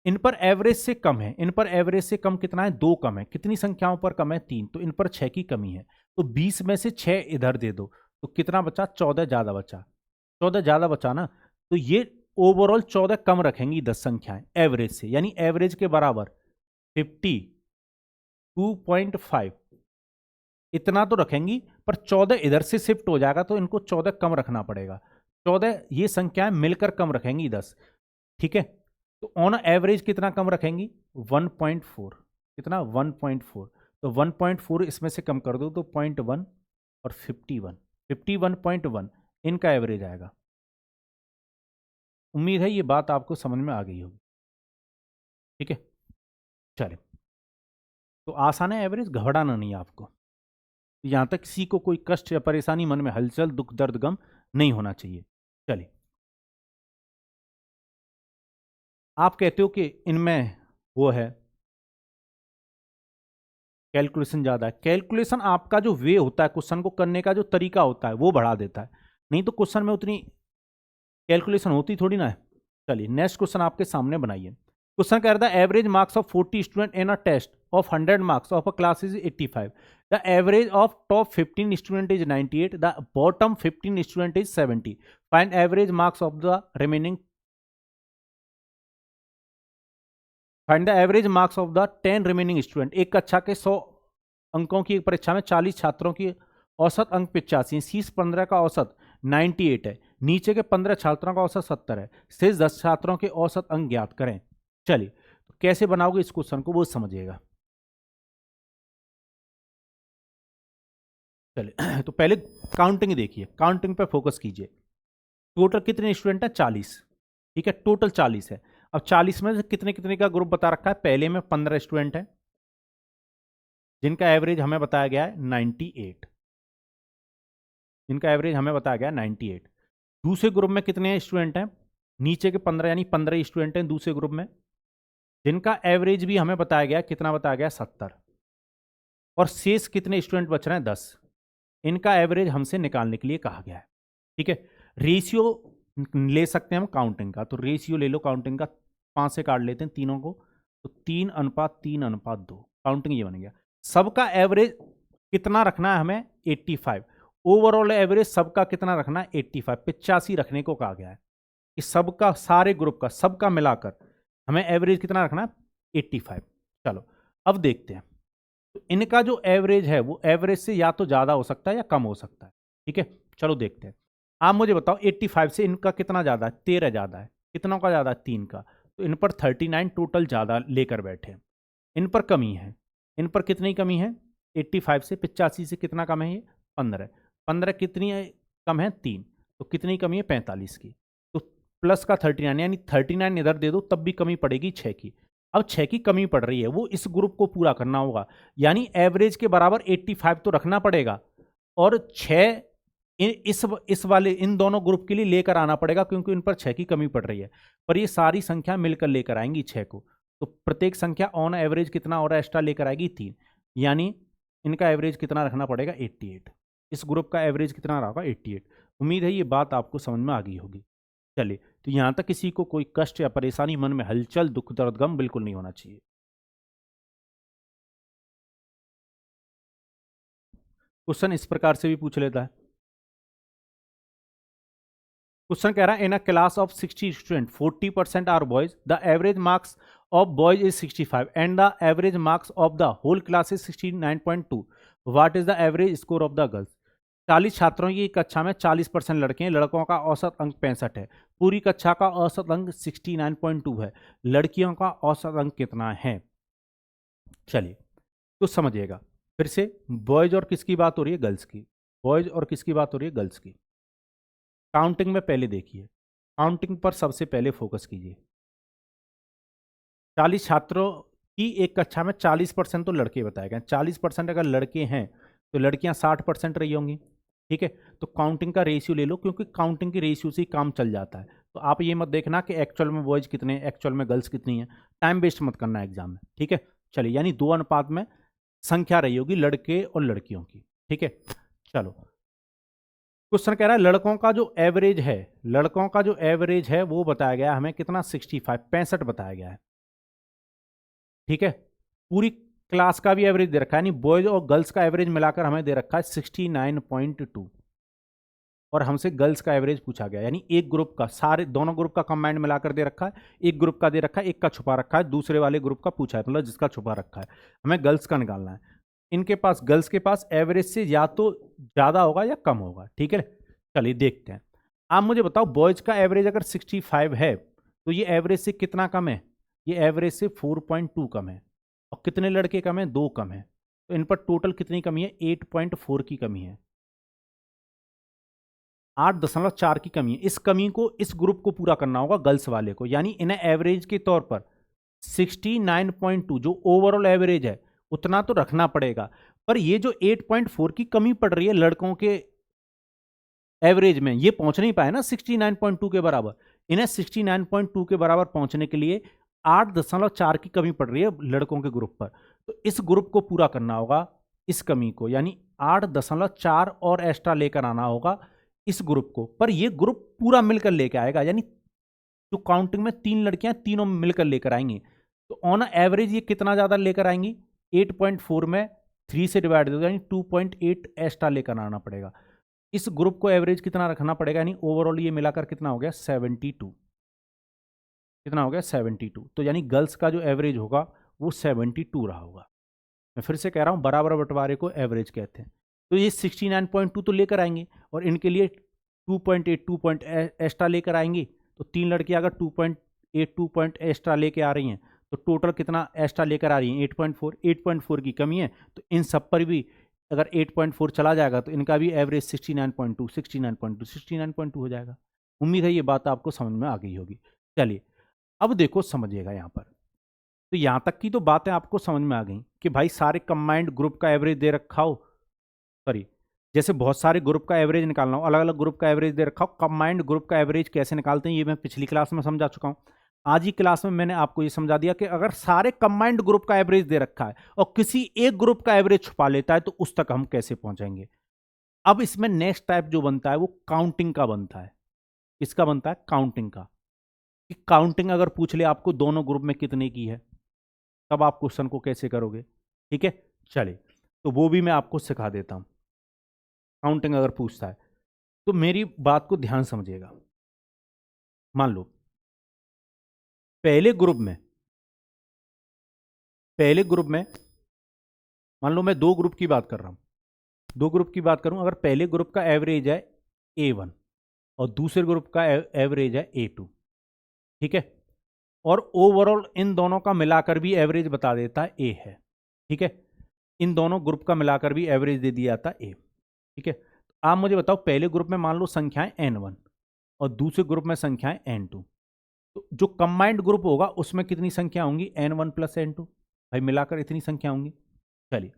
इन पर एवरेज से कम है, इन पर एवरेज से कम कितना है, 2 कम है। कितनी संख्याओं पर कम है, 3। तो इन पर 6 की कमी है। तो 20 में से 6 इधर दे दो, तो कितना बचा, 14 ज़्यादा बचा। 14 ज़्यादा बचा ना, तो ये ओवरऑल 14 कम रखेंगी 10 संख्याएं एवरेज से, यानी एवरेज के बराबर 52.5 इतना तो रखेंगी, पर 14 इधर से शिफ्ट हो जाएगा, तो इनको 14 कम रखना पड़ेगा। 14 ये संख्याएं मिलकर कम रखेंगी 10। ठीक है, तो ऑन एवरेज कितना कम रखेंगी, 1.4। कितना, 1.4। तो 1.4 इसमें से कम कर दो तो 0.1 और 51 इनका एवरेज आएगा। उम्मीद है ये बात आपको समझ में आ गई होगी। ठीक है, चलिए तो आसान है एवरेज, घबराना नहीं है आपको। यहां तक किसी को कोई कष्ट या परेशानी, मन में हलचल, दुख, दर्द, गम नहीं होना चाहिए। चलिए, आप कहते हो कि इनमें वो है कैलकुलेशन ज़्यादा है। कैलकुलेशन आपका जो वे होता है, क्वेश्चन को करने का जो तरीका होता है वो बढ़ा देता है, नहीं तो क्वेश्चन में उतनी कैलकुलेशन होती थोड़ी ना है। चलिए नेक्स्ट क्वेश्चन आपके सामने बनाइए। क्वेश्चन कह रहा है average marks of 40 student in a test of 100 marks of a class is 85, the average of top 15 student is 98, the bottom 15 student is 70, find average marks of the remaining, find the average marks of the 10 remaining student. एक कक्षा के 100 अंकों की एक परीक्षा में 40 छात्रों की औसत अंक 85, शीर्ष 15 का औसत 98 है, नीचे के 15 छात्रों का औसत 70 है, शेष 10 छात्रों के औसत अंक ज्ञात करें। चलिए तो कैसे बनाओगे इस क्वेश्चन को वो समझिएगा। चलिए तो पहले काउंटिंग देखिए, काउंटिंग पे फोकस कीजिए। टोटल कितने स्टूडेंट हैं, 40। ठीक है, टोटल 40 है। अब 40 में से कितने कितने का ग्रुप बता रखा है, पहले में 15 स्टूडेंट हैं जिनका एवरेज हमें बताया गया है 98, जिनका एवरेज हमें बताया गया है 98। दूसरे ग्रुप में कितने स्टूडेंट हैं, नीचे के 15 यानी 15 स्टूडेंट हैं दूसरे ग्रुप में, जिनका एवरेज भी हमें बताया गया, कितना बताया गया, 70। और शेष कितने स्टूडेंट बच रहे हैं, 10। इनका एवरेज हमसे निकालने के लिए कहा गया है। ठीक है, रेशियो ले सकते हैं हम काउंटिंग का, तो रेशियो ले लो काउंटिंग का, 5 से काट लेते हैं तीनों को, तो 3:3:2 काउंटिंग ये बन गया। सबका एवरेज कितना रखना है हमें, 85। ओवरऑल एवरेज सबका कितना रखना है, 85 रखने को कहा गया है कि सबका, सारे ग्रुप का, सबका मिलाकर हमें एवरेज कितना रखना है, 85। चलो अब देखते हैं, तो इनका जो एवरेज है वो एवरेज से या तो ज़्यादा हो सकता है या कम हो सकता है। ठीक है, चलो देखते हैं। आप मुझे बताओ 85 से इनका कितना ज़्यादा है? 13 ज़्यादा है। कितनों का ज़्यादा है? 3 का। तो इन पर 39 टोटल ज़्यादा लेकर बैठे हैं। इन पर कमी है। इन पर कितनी कमी है? 85 से 85 से कितना कम है ये? 15। 15 कितनी है कम है? 3। तो कितनी कमी है? 45 की। तो प्लस का 39 यानी 39 इधर दे दो तब भी कमी पड़ेगी 6 की। अब 6 की कमी पड़ रही है, वो इस ग्रुप को पूरा करना होगा, यानी एवरेज के बराबर 85 तो रखना पड़ेगा और 6 इस वाले इन दोनों ग्रुप के लिए लेकर आना पड़ेगा क्योंकि इन पर 6 की कमी पड़ रही है। पर ये सारी संख्या मिलकर लेकर आएंगी 6 को। तो प्रत्येक संख्या ऑन एवरेज कितना और एक्स्ट्रा लेकर आएगी? 3। यानी इनका एवरेज कितना रखना पड़ेगा? 88। इस ग्रुप का एवरेज कितना रहा होगा? 88। उम्मीद है ये बात आपको समझ में आ गई होगी। चलिए, तो यहां तक किसी को कोई कष्ट या परेशानी, मन में हलचल, दुख, दर्द, गम बिल्कुल नहीं होना चाहिए। क्वेश्चन इस प्रकार से भी पूछ लेता है। क्वेश्चन कह रहा है, in a class of 60 student 40% are boys, the average marks of boys is 65 and the average marks of the whole class is 69.2। What is the average score of the girls? 40 छात्रों की कक्षा में 40% लड़के हैं, लड़कों का औसत अंक 65 है। पूरी कक्षा का औसत अंक 69.2 है, लड़कियों का औसत अंक कितना है? चलिए, तो समझिएगा फिर से, बॉयज और किसकी बात हो रही है? गर्ल्स की। बॉयज और किसकी बात हो रही है? गर्ल्स की। काउंटिंग में पहले देखिए, काउंटिंग पर सबसे पहले फोकस कीजिए। 40 छात्रों की एक कक्षा में 40% तो लड़के बताए गए। 40% अगर लड़के हैं तो लड़कियां 60% रही होंगी। ठीक है, तो काउंटिंग का रेशियो ले लो क्योंकि काउंटिंग की रेशियो से ही काम चल जाता है। तो आप ये मत देखना कि एक्चुअल में बॉयज कितने हैं, एक्चुअल में गर्ल्स कितनी है। टाइम वेस्ट मत करना एग्जाम में। ठीक है, चलिए, यानी 2 अनुपात में संख्या रही होगी लड़के और लड़कियों की। ठीक है, चलो, क्वेश्चन कह रहा है लड़कों का जो एवरेज है, लड़कों का जो एवरेज है वो बताया गया हमें कितना? 65 बताया गया है। ठीक है, पूरी क्लास का भी एवरेज दे रखा है, यानी बॉयज और गर्ल्स का एवरेज मिलाकर हमें दे रखा है 69.2 और हमसे गर्ल्स का एवरेज पूछा गया, यानी एक ग्रुप का, सारे दोनों ग्रुप का कंबाइंड मिलाकर दे रखा है। एक ग्रुप का दे रखा है, एक का छुपा रखा है, दूसरे वाले ग्रुप का पूछा है, मतलब जिसका छुपा रखा है। हमें गर्ल्स का निकालना है। इनके पास, गर्ल्स के पास एवरेज से या तो ज्यादा होगा या कम होगा। ठीक है, चलिए देखते हैं। आप मुझे बताओ, बॉयज का एवरेज अगर 65 है तो ये एवरेज से कितना कम है? ये एवरेज से 4.2 कम है। और कितने लड़के कम है? 2 कम है। तो इन पर टोटल कितनी कमी है? 8.4 की कमी है। 8.4 की कमी है। इस कमी को इस ग्रुप को पूरा करना होगा, गर्ल्स वाले को, यानी इन्हें एवरेज के तौर पर 69.2 जो ओवरऑल एवरेज है उतना तो रखना पड़ेगा। पर ये जो 8.4 की कमी पड़ रही है लड़कों के एवरेज में, ये पहुंच नहीं पाए ना 69.2 के बराबर। इन्हें 69.2 के बराबर पहुंचने के लिए 8.4 की कमी पड़ रही है लड़कों के ग्रुप पर। तो इस ग्रुप को पूरा करना होगा, इस कमी को, यानी 8.4 और एक्स्ट्रा लेकर आना होगा इस ग्रुप को। पर ये ग्रुप पूरा मिलकर लेकर आएगा, यानी जो काउंटिंग में 3 लड़कियां, तीनों मिलकर लेकर आएंगी। तो ऑन एवरेज ये कितना ज्यादा लेकर आएंगी? 8.4 में 3 से डिवाइड दे दो, यानी 2.8 एक्स्ट्रा लेकर आना पड़ेगा। इस ग्रुप को एवरेज कितना रखना पड़ेगा? यानी ओवरऑल ये मिलाकर कितना हो गया? 72। कितना हो गया? 72। तो यानी गर्ल्स का जो एवरेज होगा वो 72 रहा होगा। मैं फिर से कह रहा हूं, बराबर बंटवारे को एवरेज कहते हैं। तो ये 69.2 तो लेकर आएंगे और इनके लिए 2.8 2 पॉइंट एक्स्ट्रा लेकर आएंगी। तो 3 लड़कियां अगर 2.8 2 पॉइंट एक्स्ट्रा लेके आ रही हैं तो टोटल कितना एक्स्ट्रा लेकर आ रही हैं? 8.4। 8.4 की कमी है, तो इन सब पर भी अगर 8.4 चला जाएगा तो इनका भी एवरेज 69.2 69.2 69.2 हो जाएगा। उम्मीद है ये बात आपको समझ में आ गई होगी। चलिए, अब देखो, समझिएगा यहाँ पर। तो यहां तक की तो बातें आपको समझ में आ गई कि भाई सारे कंबाइंड ग्रुप का एवरेज दे रखा हो, सॉरी, जैसे बहुत सारे ग्रुप का एवरेज निकालना हो, अलग अलग ग्रुप का एवरेज दे रखा हो, कंबाइंड ग्रुप का एवरेज कैसे निकालते हैं ये मैं पिछली क्लास में समझा चुका हूं। आज ही क्लास में मैंने आपको ये समझा दिया कि अगर सारे कंबाइंड ग्रुप का एवरेज दे रखा है और किसी एक ग्रुप का एवरेज छुपा लेता है तो उस तक हम कैसे पहुंचेंगे। अब इसमें नेक्स्ट टाइप जो बनता है वो काउंटिंग का बनता है। किसका बनता है? काउंटिंग का। कि काउंटिंग अगर पूछ ले आपको दोनों ग्रुप में कितने की है, तब आप क्वेश्चन को कैसे करोगे। ठीक है, चलिए, तो वो भी मैं आपको सिखा देता हूं। काउंटिंग अगर पूछता है तो मेरी बात को ध्यान समझिएगा। मान लो पहले ग्रुप में पहले ग्रुप में मान लो मैं दो ग्रुप की बात कर रहा हूं, दो ग्रुप की बात करूं, अगर पहले ग्रुप का एवरेज है A1 और दूसरे ग्रुप का एवरेज है A2, ठीक है, और ओवरऑल इन दोनों का मिलाकर भी एवरेज बता देता है A है, ठीक है, इन दोनों ग्रुप का मिलाकर भी एवरेज दे दिया जाता है A, ठीक है। आप मुझे बताओ पहले ग्रुप में मान लो संख्याएं N1 और दूसरे ग्रुप में संख्याएं N2, तो जो कंबाइंड ग्रुप होगा उसमें कितनी संख्या होंगी? N1 प्लस N2, भाई मिलाकर इतनी संख्या होंगी। चलिए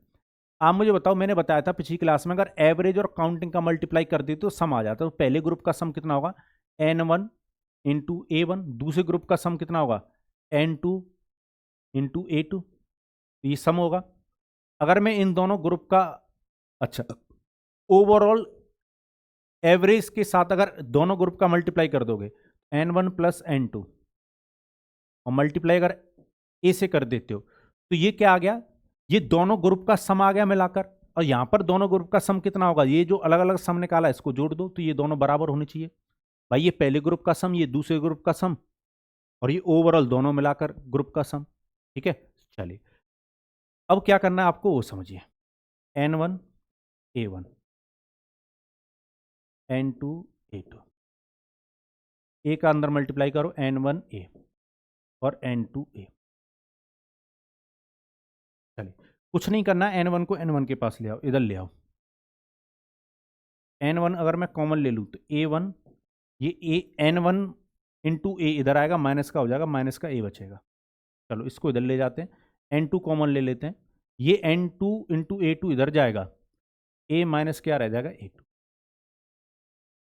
आप मुझे बताओ, मैंने बताया था पिछली क्लास में अगर एवरेज और काउंटिंग का मल्टीप्लाई कर देते तो सम आ जाता है। तो पहले ग्रुप का सम कितना होगा? N1 इंटू A1, दूसरे ग्रुप का सम कितना होगा? N2 इंटू A2, ये सम होगा। अगर मैं इन दोनों ग्रुप का अच्छा ओवरऑल एवरेज के साथ अगर दोनों ग्रुप का मल्टीप्लाई कर दोगे N1 प्लस N2 और मल्टीप्लाई अगर A से कर देते हो तो ये क्या आ गया? ये दोनों ग्रुप का सम आ गया मिलाकर। और यहां पर दोनों ग्रुप का सम कितना होगा? ये जो अलग अलग सम निकाला इसको जोड़ दो तो ये दोनों बराबर होने चाहिए। भाई ये पहले ग्रुप का सम, ये दूसरे ग्रुप का सम, और ये ओवरऑल दोनों मिलाकर ग्रुप का सम, ठीक है। चलिए अब क्या करना है आपको वो समझिए। N1 A1, N2 A2, A का अंदर मल्टीप्लाई करो N1 A और N2 A। चलिए कुछ नहीं करना, N1 को N1 के पास ले आओ, इधर ले आओ। N1 अगर मैं कॉमन ले लूँ तो A1, ये N1 इंटू A इधर आएगा, माइनस का हो जाएगा, माइनस का A बचेगा। चलो इसको इधर ले जाते हैं, N2 कॉमन ले लेते हैं, ये N2 इंटू A2 इधर जाएगा, A माइनस क्या रह जाएगा? A2।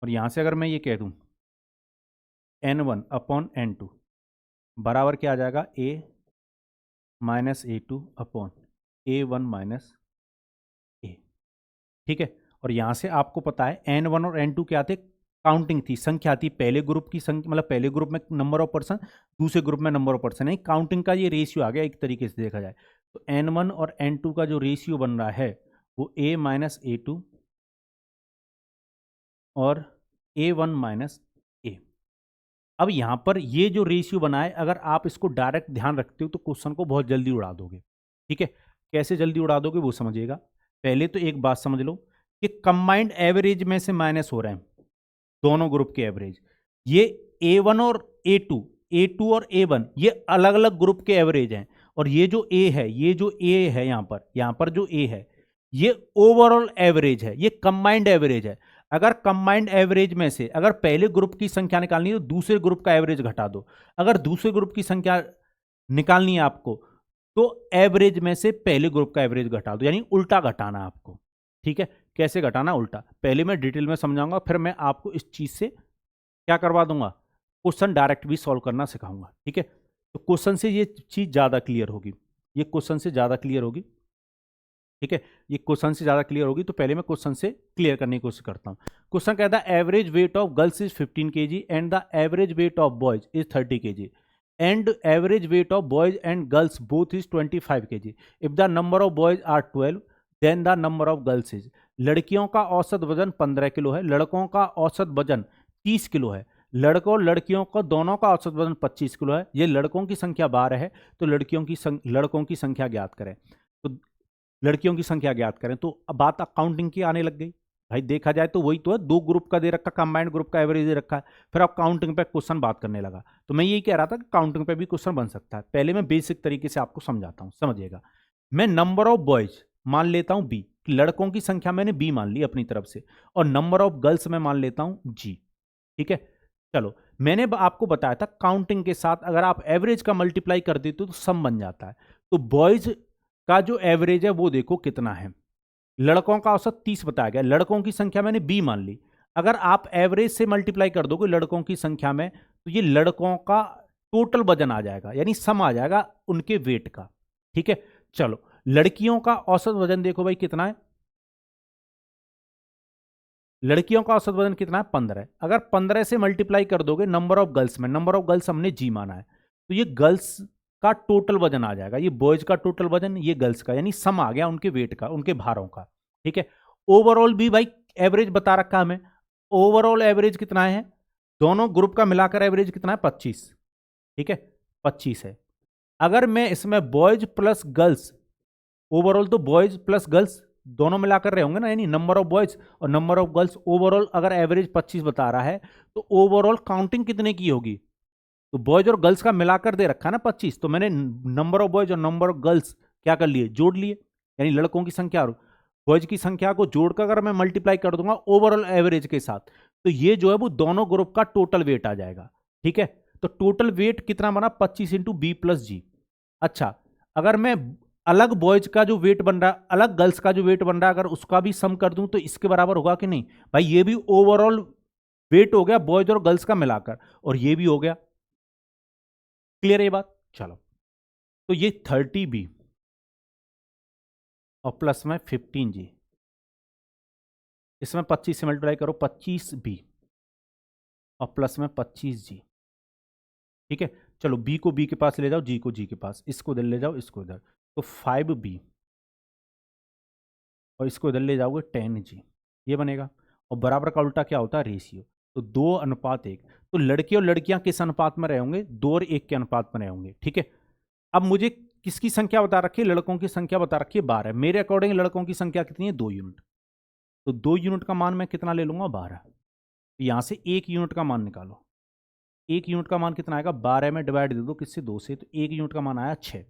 और यहाँ से अगर मैं ये कह दूँ N1 अपॉन N2 बराबर क्या आ जाएगा? A minus A2 upon A1 minus A, ठीक है। और यहाँ से आपको पता है N1 और N2 क्या थे? काउंटिंग थी, संख्या थी। पहले ग्रुप की संख्या मतलब पहले ग्रुप में नंबर ऑफ पर्सन, दूसरे ग्रुप में नंबर ऑफ पर्सन, नहीं काउंटिंग का ये रेशियो आ गया एक तरीके से देखा जाए तो। N1 और N2 का जो रेशियो बन रहा है वो A माइनस A2 और A1 माइनस A। अब यहां पर ये जो रेशियो बना है, अगर आप इसको डायरेक्ट ध्यान रखते हो तो क्वेश्चन को बहुत जल्दी उड़ा दोगे, ठीक है। कैसे जल्दी उड़ा दोगे वो समझिएगा। पहले तो एक बात समझ लो कि कंबाइंड एवरेज में से माइनस हो रहे हैं दोनों ग्रुप के एवरेज। ये A1 और A2, A2 और A1 ये अलग अलग ग्रुप के एवरेज हैं। और ये जो A है, ये जो A है यहाँ पर जो A है ये ओवरऑल एवरेज है, ये कंबाइंड एवरेज है। अगर कंबाइंड एवरेज में से अगर पहले ग्रुप की संख्या निकालनी है तो दूसरे ग्रुप का एवरेज घटा दो। अगर दूसरे ग्रुप की संख्या निकालनी है आपको तो एवरेज में से पहले ग्रुप का एवरेज घटा दो, यानी उल्टा घटाना आपको, ठीक है। कैसे घटाना उल्टा, पहले मैं डिटेल में समझाऊंगा, फिर मैं आपको इस चीज से क्या करवा दूंगा, क्वेश्चन डायरेक्ट भी सॉल्व करना सिखाऊंगा, ठीक है। तो क्वेश्चन से ये चीज ज्यादा क्लियर होगी, ये क्वेश्चन से ज्यादा क्लियर होगी, ठीक है। ये क्वेश्चन से ज्यादा क्लियर होगी तो पहले मैं क्वेश्चन से क्लियर करने की कोशिश करता हूं। क्वेश्चन कहता है average weight of girls is 15 kg and the average weight of boys is 30 kg and average weight of boys and girls both is 25 kg. If the number of boys are 12 then the number of girls is। लड़कियों का औसत वजन 15 kilo है, लड़कों का औसत वजन 30 kilo है, लड़कों लड़कियों को दोनों का औसत वजन 25 किलो है। ये लड़कों की संख्या 12 है तो लड़कों की संख्या ज्ञात करें। तो लड़कियों की संख्या ज्ञात करें तो अब बात अकाउंटिंग की आने लग गई। भाई देखा जाए तो वही तो है, दो ग्रुप का दे रखा, कंबाइंड ग्रुप का एवरेज दे रखा है, फिर आप काउंटिंग पे क्वेश्चन बात करने लगा। तो मैं यही कह रहा था कि काउंटिंग पे भी क्वेश्चन बन सकता है। पहले मैं बेसिक तरीके से आपको समझाता हूं, समझिएगा। मैं नंबर ऑफ बॉयज मान लेता हूं बी, लड़कों की संख्या मैंने बी मान ली अपनी तरफ से, और नंबर ऑफ गर्ल्स में मान लेता हूं जी, ठीक है। चलो मैंने आपको बताया था काउंटिंग के साथ अगर आप एवरेज का मल्टीप्लाई कर देते हो तो सम बन जाता है। तो बॉयज का जो एवरेज है वो देखो कितना है, लड़कों का औसत 30 बताया गया, लड़कों की संख्या मैंने बी मान ली। अगर आप एवरेज से मल्टीप्लाई कर दोगे लड़कों की संख्या में तो ये लड़कों का टोटल वजन आ जाएगा, यानी सम आ जाएगा उनके वेट का, ठीक है। चलो लड़कियों का औसत वजन देखो भाई कितना है, लड़कियों का औसत वजन कितना है 15। अगर 15 से मल्टीप्लाई कर दोगे नंबर ऑफ गर्ल्स में, नंबर ऑफ गर्ल्स हमने जी माना है, तो ये गर्ल्स का टोटल वजन आ जाएगा, ये बॉयज का टोटल वजन, ये गर्ल्स का, यानी सम आ गया उनके वेट का, उनके भारों का, ठीक है। ओवरऑल भी भाई एवरेज बता रखा हमें, ओवरऑल एवरेज कितना है, दोनों ग्रुप का मिलाकर एवरेज कितना है 25, ठीक है 25 है। अगर मैं इसमें बॉयज प्लस गर्ल्स, ओवरऑल तो बॉयज प्लस गर्ल्स दोनों मिलाकर रहे होंगे ना, यानी नंबर ऑफ बॉयज और नंबर ऑफ गर्ल्स, ओवरऑल अगर एवरेज 25 बता रहा है तो ओवरऑल काउंटिंग कितने की होगी? तो बॉयज और गर्ल्स का मिलाकर दे रखा है ना 25, तो मैंने नंबर ऑफ बॉयज और नंबर ऑफ गर्ल्स क्या कर लिए, जोड़ लिए, यानी लड़कों की संख्या और बॉयज की संख्या को जोड़कर अगर मैं मल्टीप्लाई कर दूंगा ओवरऑल एवरेज के साथ, तो ये जो है वो दोनों ग्रुप का टोटल वेट आ जाएगा। ठीक है, तो टोटल वेट कितना बना, 25 इंटू बी प्लस जी। अच्छा, अगर मैं अलग बॉयज का जो वेट बन रहा है, अलग गर्ल्स का जो वेट बन रहा है, अगर उसका भी सम कर दूं तो इसके बराबर होगा कि नहीं? भाई ये भी ओवरऑल वेट हो गया बॉयज और गर्ल्स का मिलाकर, और ये भी हो गया। क्लियर है ये बात? चलो, तो ये 30B और प्लस में 15G, इसमें 25 से मल्टीप्लाई करो, 25B और प्लस में 25G। ठीक है, चलो B को B के पास ले जाओ, G को G के पास, इसको इधर ले जाओ, इसको इधर, तो 5B और इसको इधर ले जाओगे 10G, ये बनेगा। और बराबर का उल्टा क्या होता है, रेशियो, तो 2:1। तो लड़के और लड़कियां किस अनुपात में रहे होंगे, 2 और 1 के अनुपात में रहे होंगे। ठीक है, अब मुझे किसकी संख्या बता रखी है, लड़कों की संख्या बता रखी है 12। मेरे अकॉर्डिंग लड़कों की संख्या कितनी है, 2 यूनिट, तो 2 यूनिट का मान मैं कितना ले लूंगा, 12। यहां से 1 यूनिट का मान निकालो, 1 यूनिट का मान कितना आएगा, 12 में डिवाइड दे दो किससे, 2 से, तो 1 यूनिट का मान आया 6।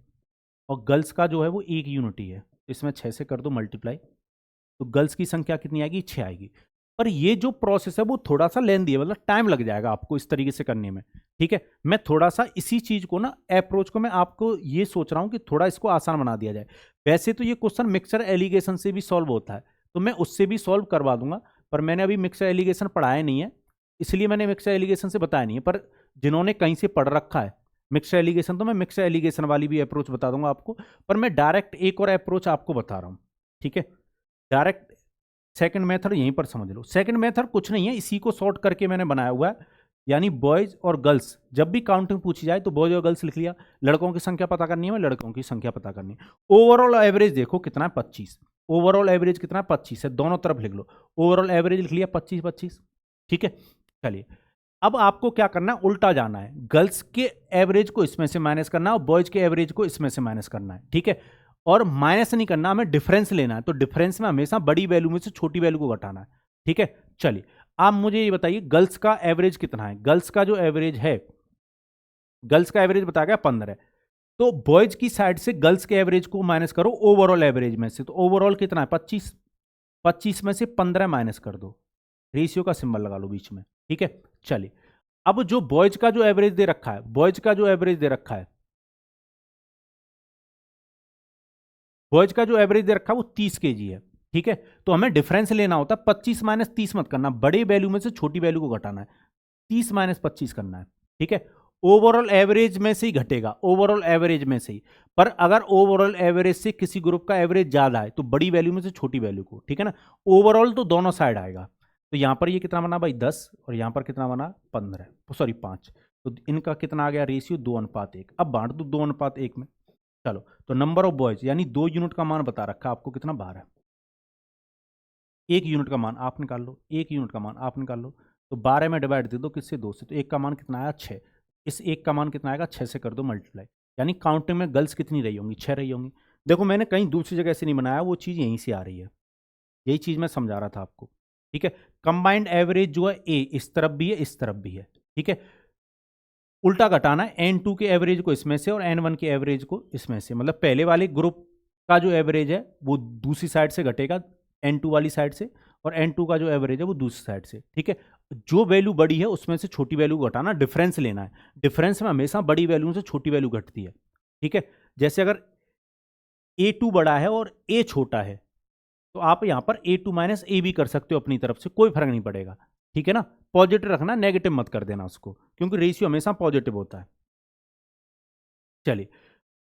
और गर्ल्स का जो है वो 1 यूनिट ही है, इसमें 6 से कर दो मल्टीप्लाई, तो गर्ल्स की संख्या कितनी आएगी, 6 आएगी। पर ये जो प्रोसेस है वो थोड़ा सा लेंदी है, मतलब टाइम लग जाएगा आपको इस तरीके से करने में। ठीक है, मैं थोड़ा सा इसी चीज को ना, अप्रोच को मैं आपको ये सोच रहा हूं कि थोड़ा इसको आसान बना दिया जाए। वैसे तो ये क्वेश्चन मिक्सर एलिगेशन से भी सॉल्व होता है, तो मैं उससे भी सॉल्व करवा दूंगा, पर मैंने अभी मिक्सर एलिगेशन पढ़ाया नहीं है, इसलिए मैंने मिक्सर एलिगेशन से बताया नहीं है। पर जिन्होंने कहीं से पढ़ रखा है मिक्सर एलिगेशन, तो मैं मिक्सर एलिगेशन वाली भी अप्रोच बता दूंगा आपको, पर मैं डायरेक्ट एक और अप्रोच आपको बता रहा हूं। ठीक है, डायरेक्ट सेकंड मेथड यहीं पर समझ लो। सेकंड मेथड कुछ नहीं है, इसी को सॉर्ट करके मैंने बनाया हुआ है, यानी बॉयज और गर्ल्स, जब भी काउंटिंग पूछी जाए तो बॉयज और गर्ल्स लिख लिया, लड़कों की संख्या पता करनी है, मैं लड़कों की संख्या पता करनी है। ओवरऑल एवरेज देखो कितना है, 25। ओवरऑल एवरेज कितना है, 25 है, दोनों तरफ लिख लो, ओवरऑल एवरेज लिख लिया 25-25। ठीक है, चलिए अब आपको क्या करना है, उल्टा जाना है, गर्ल्स के एवरेज को इसमें से माइनस करना है और बॉयज के एवरेज को इसमें से माइनस करना है। ठीक है, और माइनस नहीं करना, हमें डिफरेंस लेना है, तो डिफरेंस में हमेशा बड़ी वैल्यू में से छोटी वैल्यू को घटाना है। ठीक है, चलिए आप मुझे ये बताइए गर्ल्स का एवरेज कितना है। गर्ल्स का जो एवरेज है, गर्ल्स का एवरेज बताया गया 15, तो बॉयज की साइड से गर्ल्स के एवरेज को माइनस करो ओवरऑल एवरेज में से, तो ओवरऑल कितना है 25, 25 में से 15 माइनस कर दो, रेशियो का सिंबल लगा लो बीच में। ठीक है, चलिए अब जो बॉयज का जो एवरेज दे रखा है, बॉयज का जो एवरेज दे रखा है, बॉयज का जो एवरेज दे रखा है वो 30 kg है। ठीक है, तो हमें डिफरेंस लेना होता है, 25 माइनस 30 मत करना, बड़े वैल्यू में से छोटी वैल्यू को घटाना है, 30 माइनस 25 करना है। ठीक है, ओवरऑल एवरेज में से ही घटेगा, ओवरऑल एवरेज में से ही, पर अगर ओवरऑल एवरेज से किसी ग्रुप का एवरेज ज्यादा है तो बड़ी वैल्यू में से छोटी वैल्यू को, ठीक है ना, ओवरऑल तो दोनों साइड आएगा। तो यहां पर ये कितना बना भाई 10, और यहां पर कितना बना 15, सॉरी 5, तो इनका कितना आ गया रेशियो 2:1। अब बांट दो 2:1 में। चलो, तो नंबर ऑफ बॉयज यानी 2 यूनिट का मान बता रखा आपको कितना, 12। 1 यूनिट का मान आप निकाल लो, 1 यूनिट का मान आप निकाल लो, तो 12 में डिवाइड दे दो किससे, 2 से, तो 1 का मान कितना आया 6, इस 1 का मान कितना आएगा 6 से कर दो मल्टीप्लाई, यानी काउंटिंग में गर्ल्स कितनी रही होंगी, 6 रही होंगी। देखो मैंने कहीं दूसरी जगह से नहीं बनाया, वो चीज़ यहीं से आ रही है, यही चीज़ मैं समझा रहा था आपको। ठीक है, कंबाइंड एवरेज जो है ए इस तरफ भी है इस तरफ भी है। ठीक है, उल्टा घटाना है, N2 के एवरेज को इसमें से और N1 के एवरेज को इसमें से, मतलब पहले वाले ग्रुप का जो एवरेज है वो दूसरी साइड से घटेगा N2 वाली साइड से, और N2 का जो एवरेज है वो दूसरी साइड से। ठीक है, जो वैल्यू बड़ी है उसमें से छोटी वैल्यू को घटाना, डिफरेंस लेना है, डिफरेंस में हमेशा बड़ी वैल्यू से छोटी वैल्यू घटती है। ठीक है, जैसे अगर A2 बड़ा है और A छोटा है, तो आप यहां पर A2 माइनस A भी कर सकते हो अपनी तरफ से, कोई फर्क नहीं पड़ेगा। ठीक है ना, पॉजिटिव रखना, नेगेटिव मत कर देना उसको, क्योंकि रेशियो हमेशा पॉजिटिव होता है। चलिए,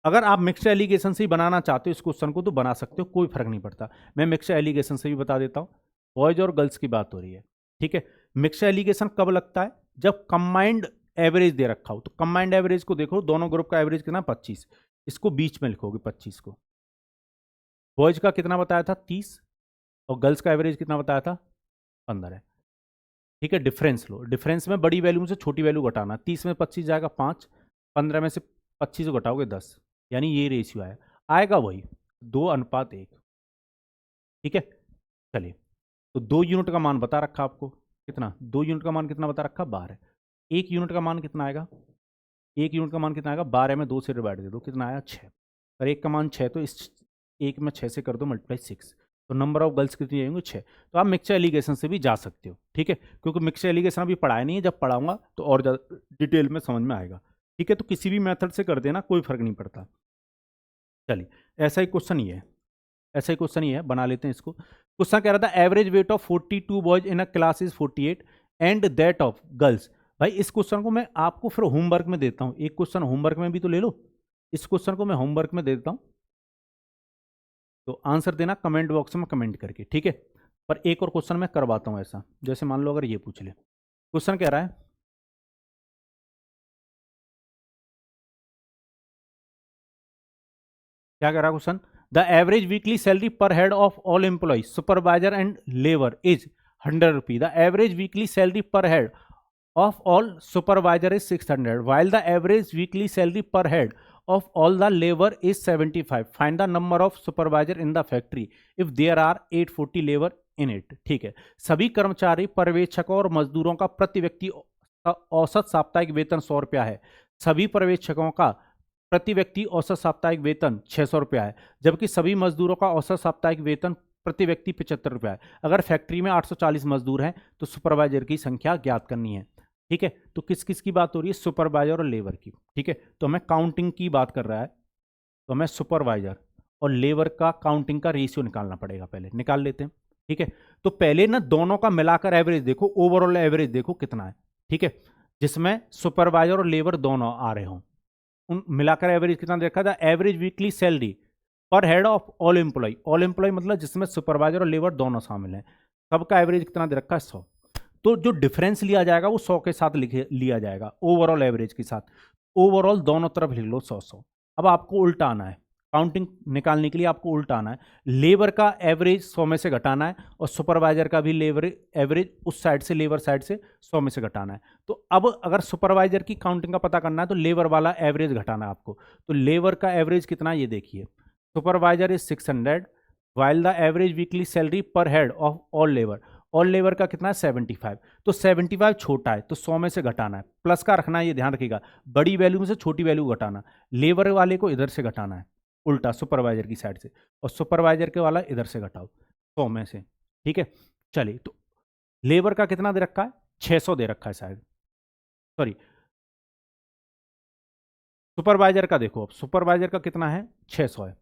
अगर आप मिक्सर एलिगेशन से ही बनाना चाहते हो इस क्वेश्चन को तो बना सकते हो, कोई फर्क नहीं पड़ता। मैं मिक्सर एलिगेशन से भी बता देता हूं, बॉयज और गर्ल्स की बात हो रही है। ठीक है, मिक्सर एलिगेशन कब लगता है, जब कंबाइंड एवरेज दे रखा हो, तो कंबाइंड एवरेज को देखो, दोनों ग्रुप का एवरेज कितना 25, इसको बीच में लिखोगे 25 को, बॉयज का कितना बताया था 30, और गर्ल्स का एवरेज कितना बताया था 15 है। ठीक है, डिफरेंस लो, डिफरेंस में बड़ी वैल्यू से छोटी वैल्यू घटाना, 30 में 25 जाएगा 5, 15 में से 25 को घटाओगे 10, यानी ये रेशियो आएगा वही 2:1। ठीक है, चलिए, तो 2 यूनिट का मान बता रखा आपको कितना, 2 यूनिट का मान कितना बता रखा 12। 1 यूनिट का मान कितना आएगा, 1 यूनिट का मान कितना आएगा 12 में 2 से डिवाइड दे दो, कितना आया 6। और 1 का मान 6, तो इस 1 में 6 से कर दो मल्टीप्लाई 6, तो नंबर ऑफ गर्ल्स कितनी आएंगे 6। तो आप मिक्सचर एलिगेशन से भी जा सकते हो, ठीक है, क्योंकि मिक्सचर एलिगेशन अभी पढ़ाया नहीं है, जब पढ़ाऊंगा तो और ज़्यादा डिटेल में समझ में आएगा। ठीक है, तो किसी भी मेथड से कर देना, कोई फर्क नहीं पड़ता। चलिए, ऐसा ही क्वेश्चन ही है, ऐसा ही क्वेश्चन ही है, बना लेते हैं इसको। क्वेश्चन कह रहा था average weight of 42 boys in a class is 48 and that of girls. भाई इस क्वेश्चन को मैं आपको फिर होमवर्क में देता हूं, एक क्वेश्चन होमवर्क में भी तो ले लो, इस क्वेश्चन को मैं होमवर्क में दे देता हूं, तो आंसर देना कमेंट बॉक्स में कमेंट करके, ठीक है। पर एक और क्वेश्चन मैं करवाता हूं ऐसा, जैसे मान लो अगर ये पूछ ले, क्वेश्चन कह रहा है क्या कह रहा है question, the average weekly salary per head of all employ supervisor and labour is 100 rupee. The average weekly salary per head of all supervisor is 600 while the average weekly salary per head of all the labor is 75. Find the number of supervisor in the factory if there are 840 labor in it. ठीक है, सभी कर्मचारी पर्यवेक्षकों और मजदूरों का प्रति व्यक्ति औसत साप्ताहिक वेतन 100 रुपया है। सभी पर्यवेक्षकों का प्रति व्यक्ति औसत साप्ताहिक वेतन 600 रुपया है, जबकि सभी मजदूरों का औसत साप्ताहिक वेतन प्रति व्यक्ति 75 रुपया है। अगर फैक्ट्री में 840 मजदूर हैं तो सुपरवाइजर की संख्या ज्ञात करनी है। ठीक है, तो किस किस की बात हो रही है, सुपरवाइजर और लेबर की। ठीक है, तो हमें काउंटिंग की बात कर रहा है, तो हमें सुपरवाइजर और लेबर का काउंटिंग का रेशियो निकालना पड़ेगा, पहले निकाल लेते हैं। ठीक है, तो पहले ना दोनों का मिलाकर एवरेज देखो, ओवरऑल एवरेज देखो कितना है। ठीक है, जिसमें सुपरवाइजर और लेबर दोनों आ रहे हों, उन मिलाकर एवरेज कितना देखा था, average weekly salary per head of all employ, all employ मतलब जिसमें सुपरवाइजर और लेबर दोनों शामिल हैं, सबका एवरेज कितना दे रखा है 100। तो जो डिफरेंस लिया जाएगा वो 100 के साथ लिया जाएगा, ओवरऑल एवरेज के साथ। ओवरऑल दोनों तरफ लिख लो 100-100। अब आपको उल्टा आना है, काउंटिंग निकालने के लिए आपको उल्टा आना है, लेबर का एवरेज 100 में से घटाना है और सुपरवाइजर का भी लेबर एवरेज उस साइड से, लेबर साइड से 100 में से घटाना है। तो अब अगर सुपरवाइजर की काउंटिंग का पता करना है तो लेबर वाला एवरेज घटाना है आपको। तो लेबर का एवरेज कितना, ये देखिए, supervisor is 600 while the average weekly salary per head of all labour, all labour का कितना है 75। तो 75 छोटा है तो 100 में से घटाना है, प्लस का रखना है, ये ध्यान रखिएगा, बड़ी वैल्यू में से छोटी वैल्यू घटाना, लेबर वाले को इधर से घटाना है उल्टा सुपरवाइजर की साइड से, और सुपरवाइजर के वाला इधर से घटाओ 100 में से। ठीक है, चलिए, तो लेबर का कितना दे रखा है 600 दे रखा है शायद, सॉरी सुपरवाइजर का देखो, अब सुपरवाइजर का कितना है 600 है,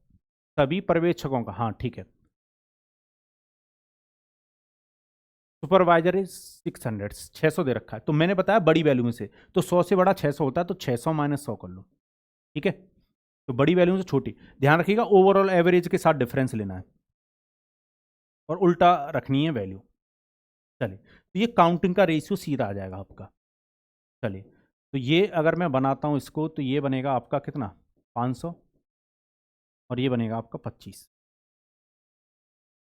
सभी पर्यवेक्षकों का, हाँ ठीक है, सुपरवाइजर इज 600, 600 दे रखा है, तो मैंने बताया बड़ी वैल्यू में से, तो 100 से बड़ा 600 होता है, तो 600 माइनस 100 कर लो। ठीक है, तो बड़ी वैल्यू में से छोटी, ध्यान रखिएगा ओवरऑल एवरेज के साथ डिफरेंस लेना है और उल्टा रखनी है वैल्यू। चलिए, तो ये काउंटिंग का रेशियो सीधा आ जाएगा आपका। चलिए, तो ये अगर मैं बनाता हूँ इसको, तो ये बनेगा आपका कितना 500 और ये बनेगा आपका 25,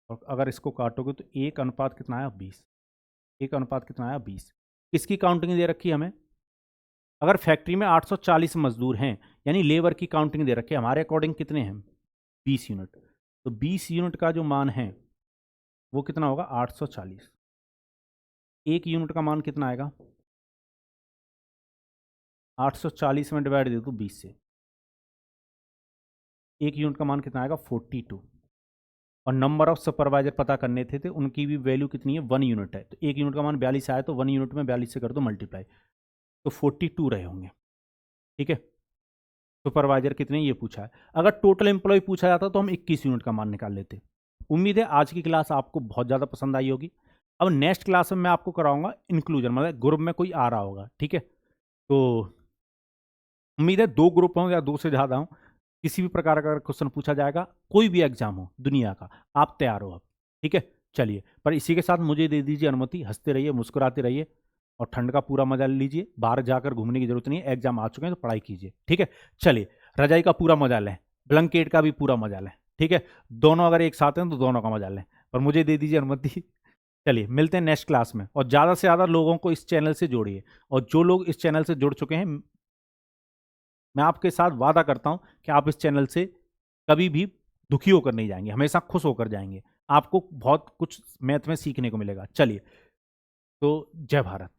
और अगर इसको काटोगे तो 1 अनुपात कितना आया 20, 1 अनुपात कितना आया 20। किसकी काउंटिंग दे रखी है हमें, अगर फैक्ट्री में 840 मजदूर हैं, यानी लेबर की काउंटिंग दे रखी है, हमारे अकॉर्डिंग कितने हैं 20 यूनिट, तो 20 यूनिट का जो मान है वो कितना होगा 840। 1 यूनिट का मान कितना आएगा 840 में डिवाइड दे दो 20 से, 1 यूनिट का मान कितना आएगा 42। और नंबर ऑफ सुपरवाइजर पता करने थे उनकी भी वैल्यू कितनी है 1 यूनिट है, तो 1 यूनिट का मान 42 आया, तो 1 यूनिट में 42 से कर दो मल्टीप्लाई, तो 42 रहे होंगे। ठीक है, सुपरवाइजर कितने ये पूछा है, अगर टोटल एम्प्लॉय पूछा जाता तो हम 21 यूनिट का मान निकाल लेते। उम्मीद है आज की क्लास आपको बहुत ज़्यादा पसंद आई होगी। अब नेक्स्ट क्लास में मैं आपको कराऊंगा इंक्लूजन, मतलब ग्रुप में कोई आ रहा होगा। ठीक है, तो उम्मीद है 2 ग्रुप हों या 2 से ज़्यादा हों, किसी भी प्रकार का क्वेश्चन पूछा जाएगा, कोई भी एग्जाम हो दुनिया का, आप तैयार हो अब। ठीक है, चलिए, पर इसी के साथ मुझे दे दीजिए अनुमति, हंसते रहिए, मुस्कुराते रहिए और ठंड का पूरा मजा लीजिए। बाहर जाकर घूमने की जरूरत नहीं है, एग्जाम आ चुके हैं तो पढ़ाई कीजिए। ठीक है, चलिए, रजाई का पूरा मजा लें, ब्लैंकेट का भी पूरा मजा लें। ठीक है, दोनों अगर एक साथ हैं तो दोनों का मजा लें, पर मुझे दे दीजिए अनुमति। चलिए, मिलते हैं नेक्स्ट क्लास में, और ज़्यादा से ज़्यादा लोगों को इस चैनल से जोड़िए, और जो लोग इस चैनल से जुड़ चुके हैं मैं आपके साथ वादा करता हूं कि आप इस चैनल से कभी भी दुखी होकर नहीं जाएंगे, हमेशा खुश होकर जाएंगे। आपको बहुत कुछ मैथ में सीखने को मिलेगा। चलिए, तो जय भारत।